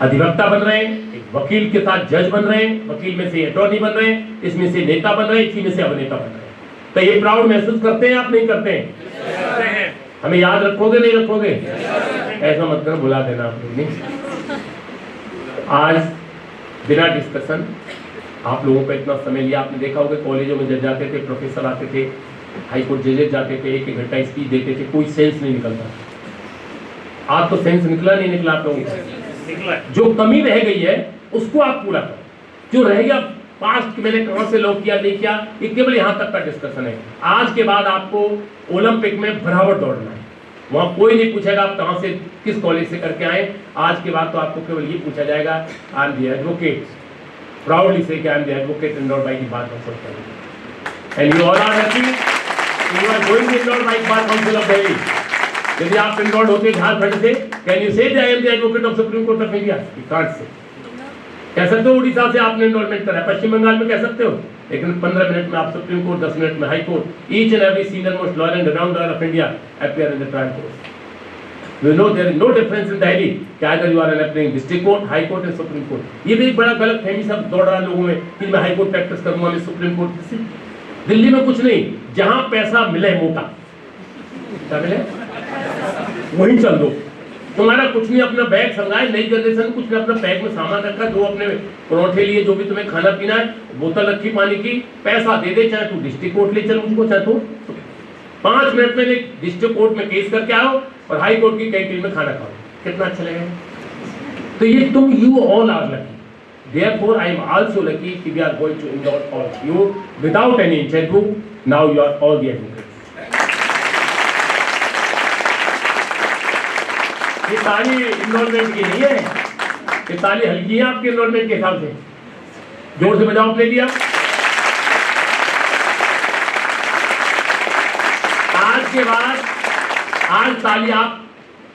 अधिवक्ता बन रहे हैं, एक वकील के साथ जज बन रहे हैं, वकील में से अटॉर्नी बन रहे हैं, इसमें से नेता बन रहे हैं, इसी में से अभिनेता बन रहे हैं। तो ये प्राउड महसूस करते हैं आप, नहीं करते हैं? हमें याद रखोगे नहीं रखोगे? ऐसा मत करो, बुला देना आप लोग नहीं। आज बिना डिस्कशन आप लोगों को इतना समय लिया। आपने देखा होगा कॉलेजों में जज जाते थे, प्रोफेसर आते थे, हाई कोर्ट जजेस जाते थे, 1-1 घंटा स्पीच देते थे, कोई सेंस नहीं निकलता। आज तो सेंस निकला नहीं निकला आप लोगों को? जो कमी रह गई है उसको आप पूरा करो। जो रह गया पास्ट मैंने कहां से लॉ किया नहीं किया, ये केवल यहां तक का डिस्कशन है। आज के बाद आपको ओलंपिक में बराबर दौड़ना है, वहां कोई नहीं पूछेगा आप कहां से किस कॉलेज से करके आए। आज के बाद तो आपको केवल ये पूछा जाएगा I am the advocate, proudly से आई एम द एडवोकेट इंदौर बाई की बात हम सब करेंगे। And you all are happy, you are going to इंदौर by bar council of Delhi. यदि आप इनरोल्ड होते झारखंड से, can you say I am the advocate of Supreme Court of India? You can't say. कह सकते हो उड़ीसा से आपने एनरोलमेंट करा है, पश्चिम बंगाल में कह सकते हो, लेकिन 15 मिनट में आप सुप्रीम कोर्ट, 10 मिनट में high court, each and every senior most lawyer and round lawyer of India appear in the trial court. You know there is no difference in Delhi कि either you are appearing district court, high court and supreme court। ये भी एक बड़ा गलत फहमी सब दौड़ रहा है लोगों में कि मैं हाई कोर्ट प्रैक्टिस करूंगा, मैं सुप्रीम कोर्ट से। दिल्ली में कुछ नहीं, जहां पैसा मिले मोटा, क्या मिले वहीं चल दो। तुम्हारा कुछ नहीं, अपना बैग संभाले, नई जनरेशन कुछ नहीं, अपना बैग में सामान रखा, दो अपने परोठे लिए, जो भी तुम्हें खाना पीना है, बोतल रखी पानी की, पैसा दे दे, चाहे तू डिस्ट्रिक्ट कोर्ट ले चल मुझको, चाहे तो 5 मिनट में डिस्ट्रिक्ट कोर्ट में केस करके आओ और हाई कोर्ट की कैंटीन में खाना खाओ, कितना अच्छा लगेगा। तो ये तुम, you all are lucky, therefore I am also lucky कि we are going to endorse all of you without any interview. Now you are all the advocates। ये ताली इनरोलमेंट की नहीं है, ये ताली हल्की है आपके इनरोलमेंट के हिसाब से। जोर से बजाओ अपने लिया। आज के बाद, आज ताली आप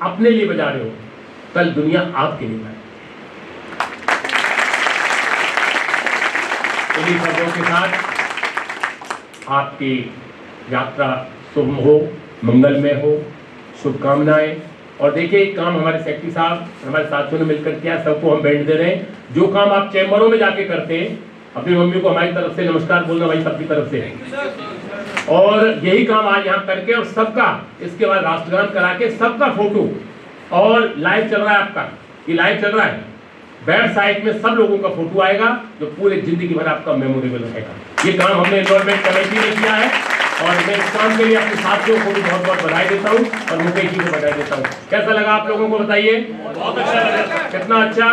अपने लिए बजा रहे हो, कल दुनिया आपके लिए बजाएगी। इन्हीं शब्दों के साथ आपकी यात्रा शुभ हो, मंगलमय हो, शुभकामनाएं। और देखिए एक काम हमारे सेक्रेटरी साहब हमारे साथियों ने मिलकर किया, सबको हम बेल्ट दे रहे हैं। जो काम आप चैम्बरों में जाके करते हैं, अपनी मम्मी को हमारी तरफ से नमस्कार बोलना भाई सबकी तरफ से, और यही काम आज यहाँ करके और सबका इसके बाद राष्ट्रगान करा के सबका फोटो, और लाइव चल रहा है आपका, ये लाइव चल रहा है, बैक साइड में सब लोगों का फोटो आएगा जो पूरे जिंदगी भर आपका मेमोरेबल रहेगा। ये काम हमने एनरोलमेंट कमेटी ने किया है और मैं इस काम के लिए अपने साथियों को भी बहुत बहुत बधाई देता हूँ और मुकेश जी को बधाई देता हूँ। कैसा लगा आप लोगों को बताइए? बहुत अच्छा लगा। कितना अच्छा,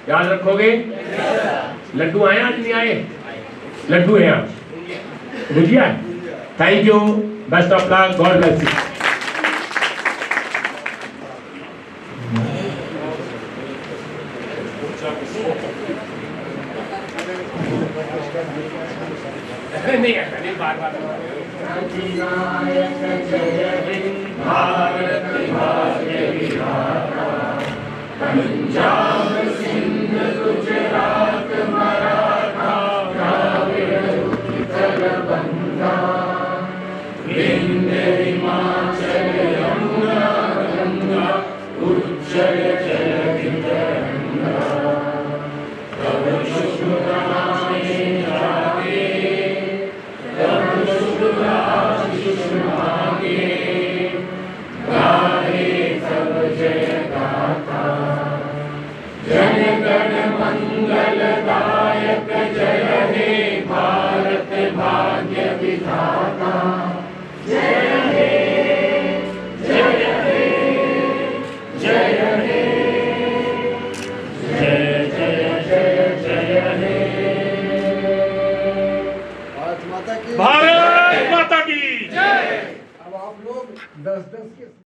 याद रखोगे? लड्डू आए आज नहीं आए? लड्डू है आज, बुझिया। Thank you, best of luck, God bless you. नहीं ऐसा नहीं, बार बार पंजाब सिंध गुजरात मराठा द्राविड़ उत्कल बंगा विंध्य हिमाचल यमुना गंगा उज्जल जलधि तरंगा तव शुभ नामे जागे तव शुभ आशीष मांगे गाहे सब जय गाथा जन गण मंगलदायक जय हे भारत भाग्य विधाता जय हे जय हे जय हे जय जय जय जय हे भारत माता की भारत माता की जय। अब आप लोग 10-10 के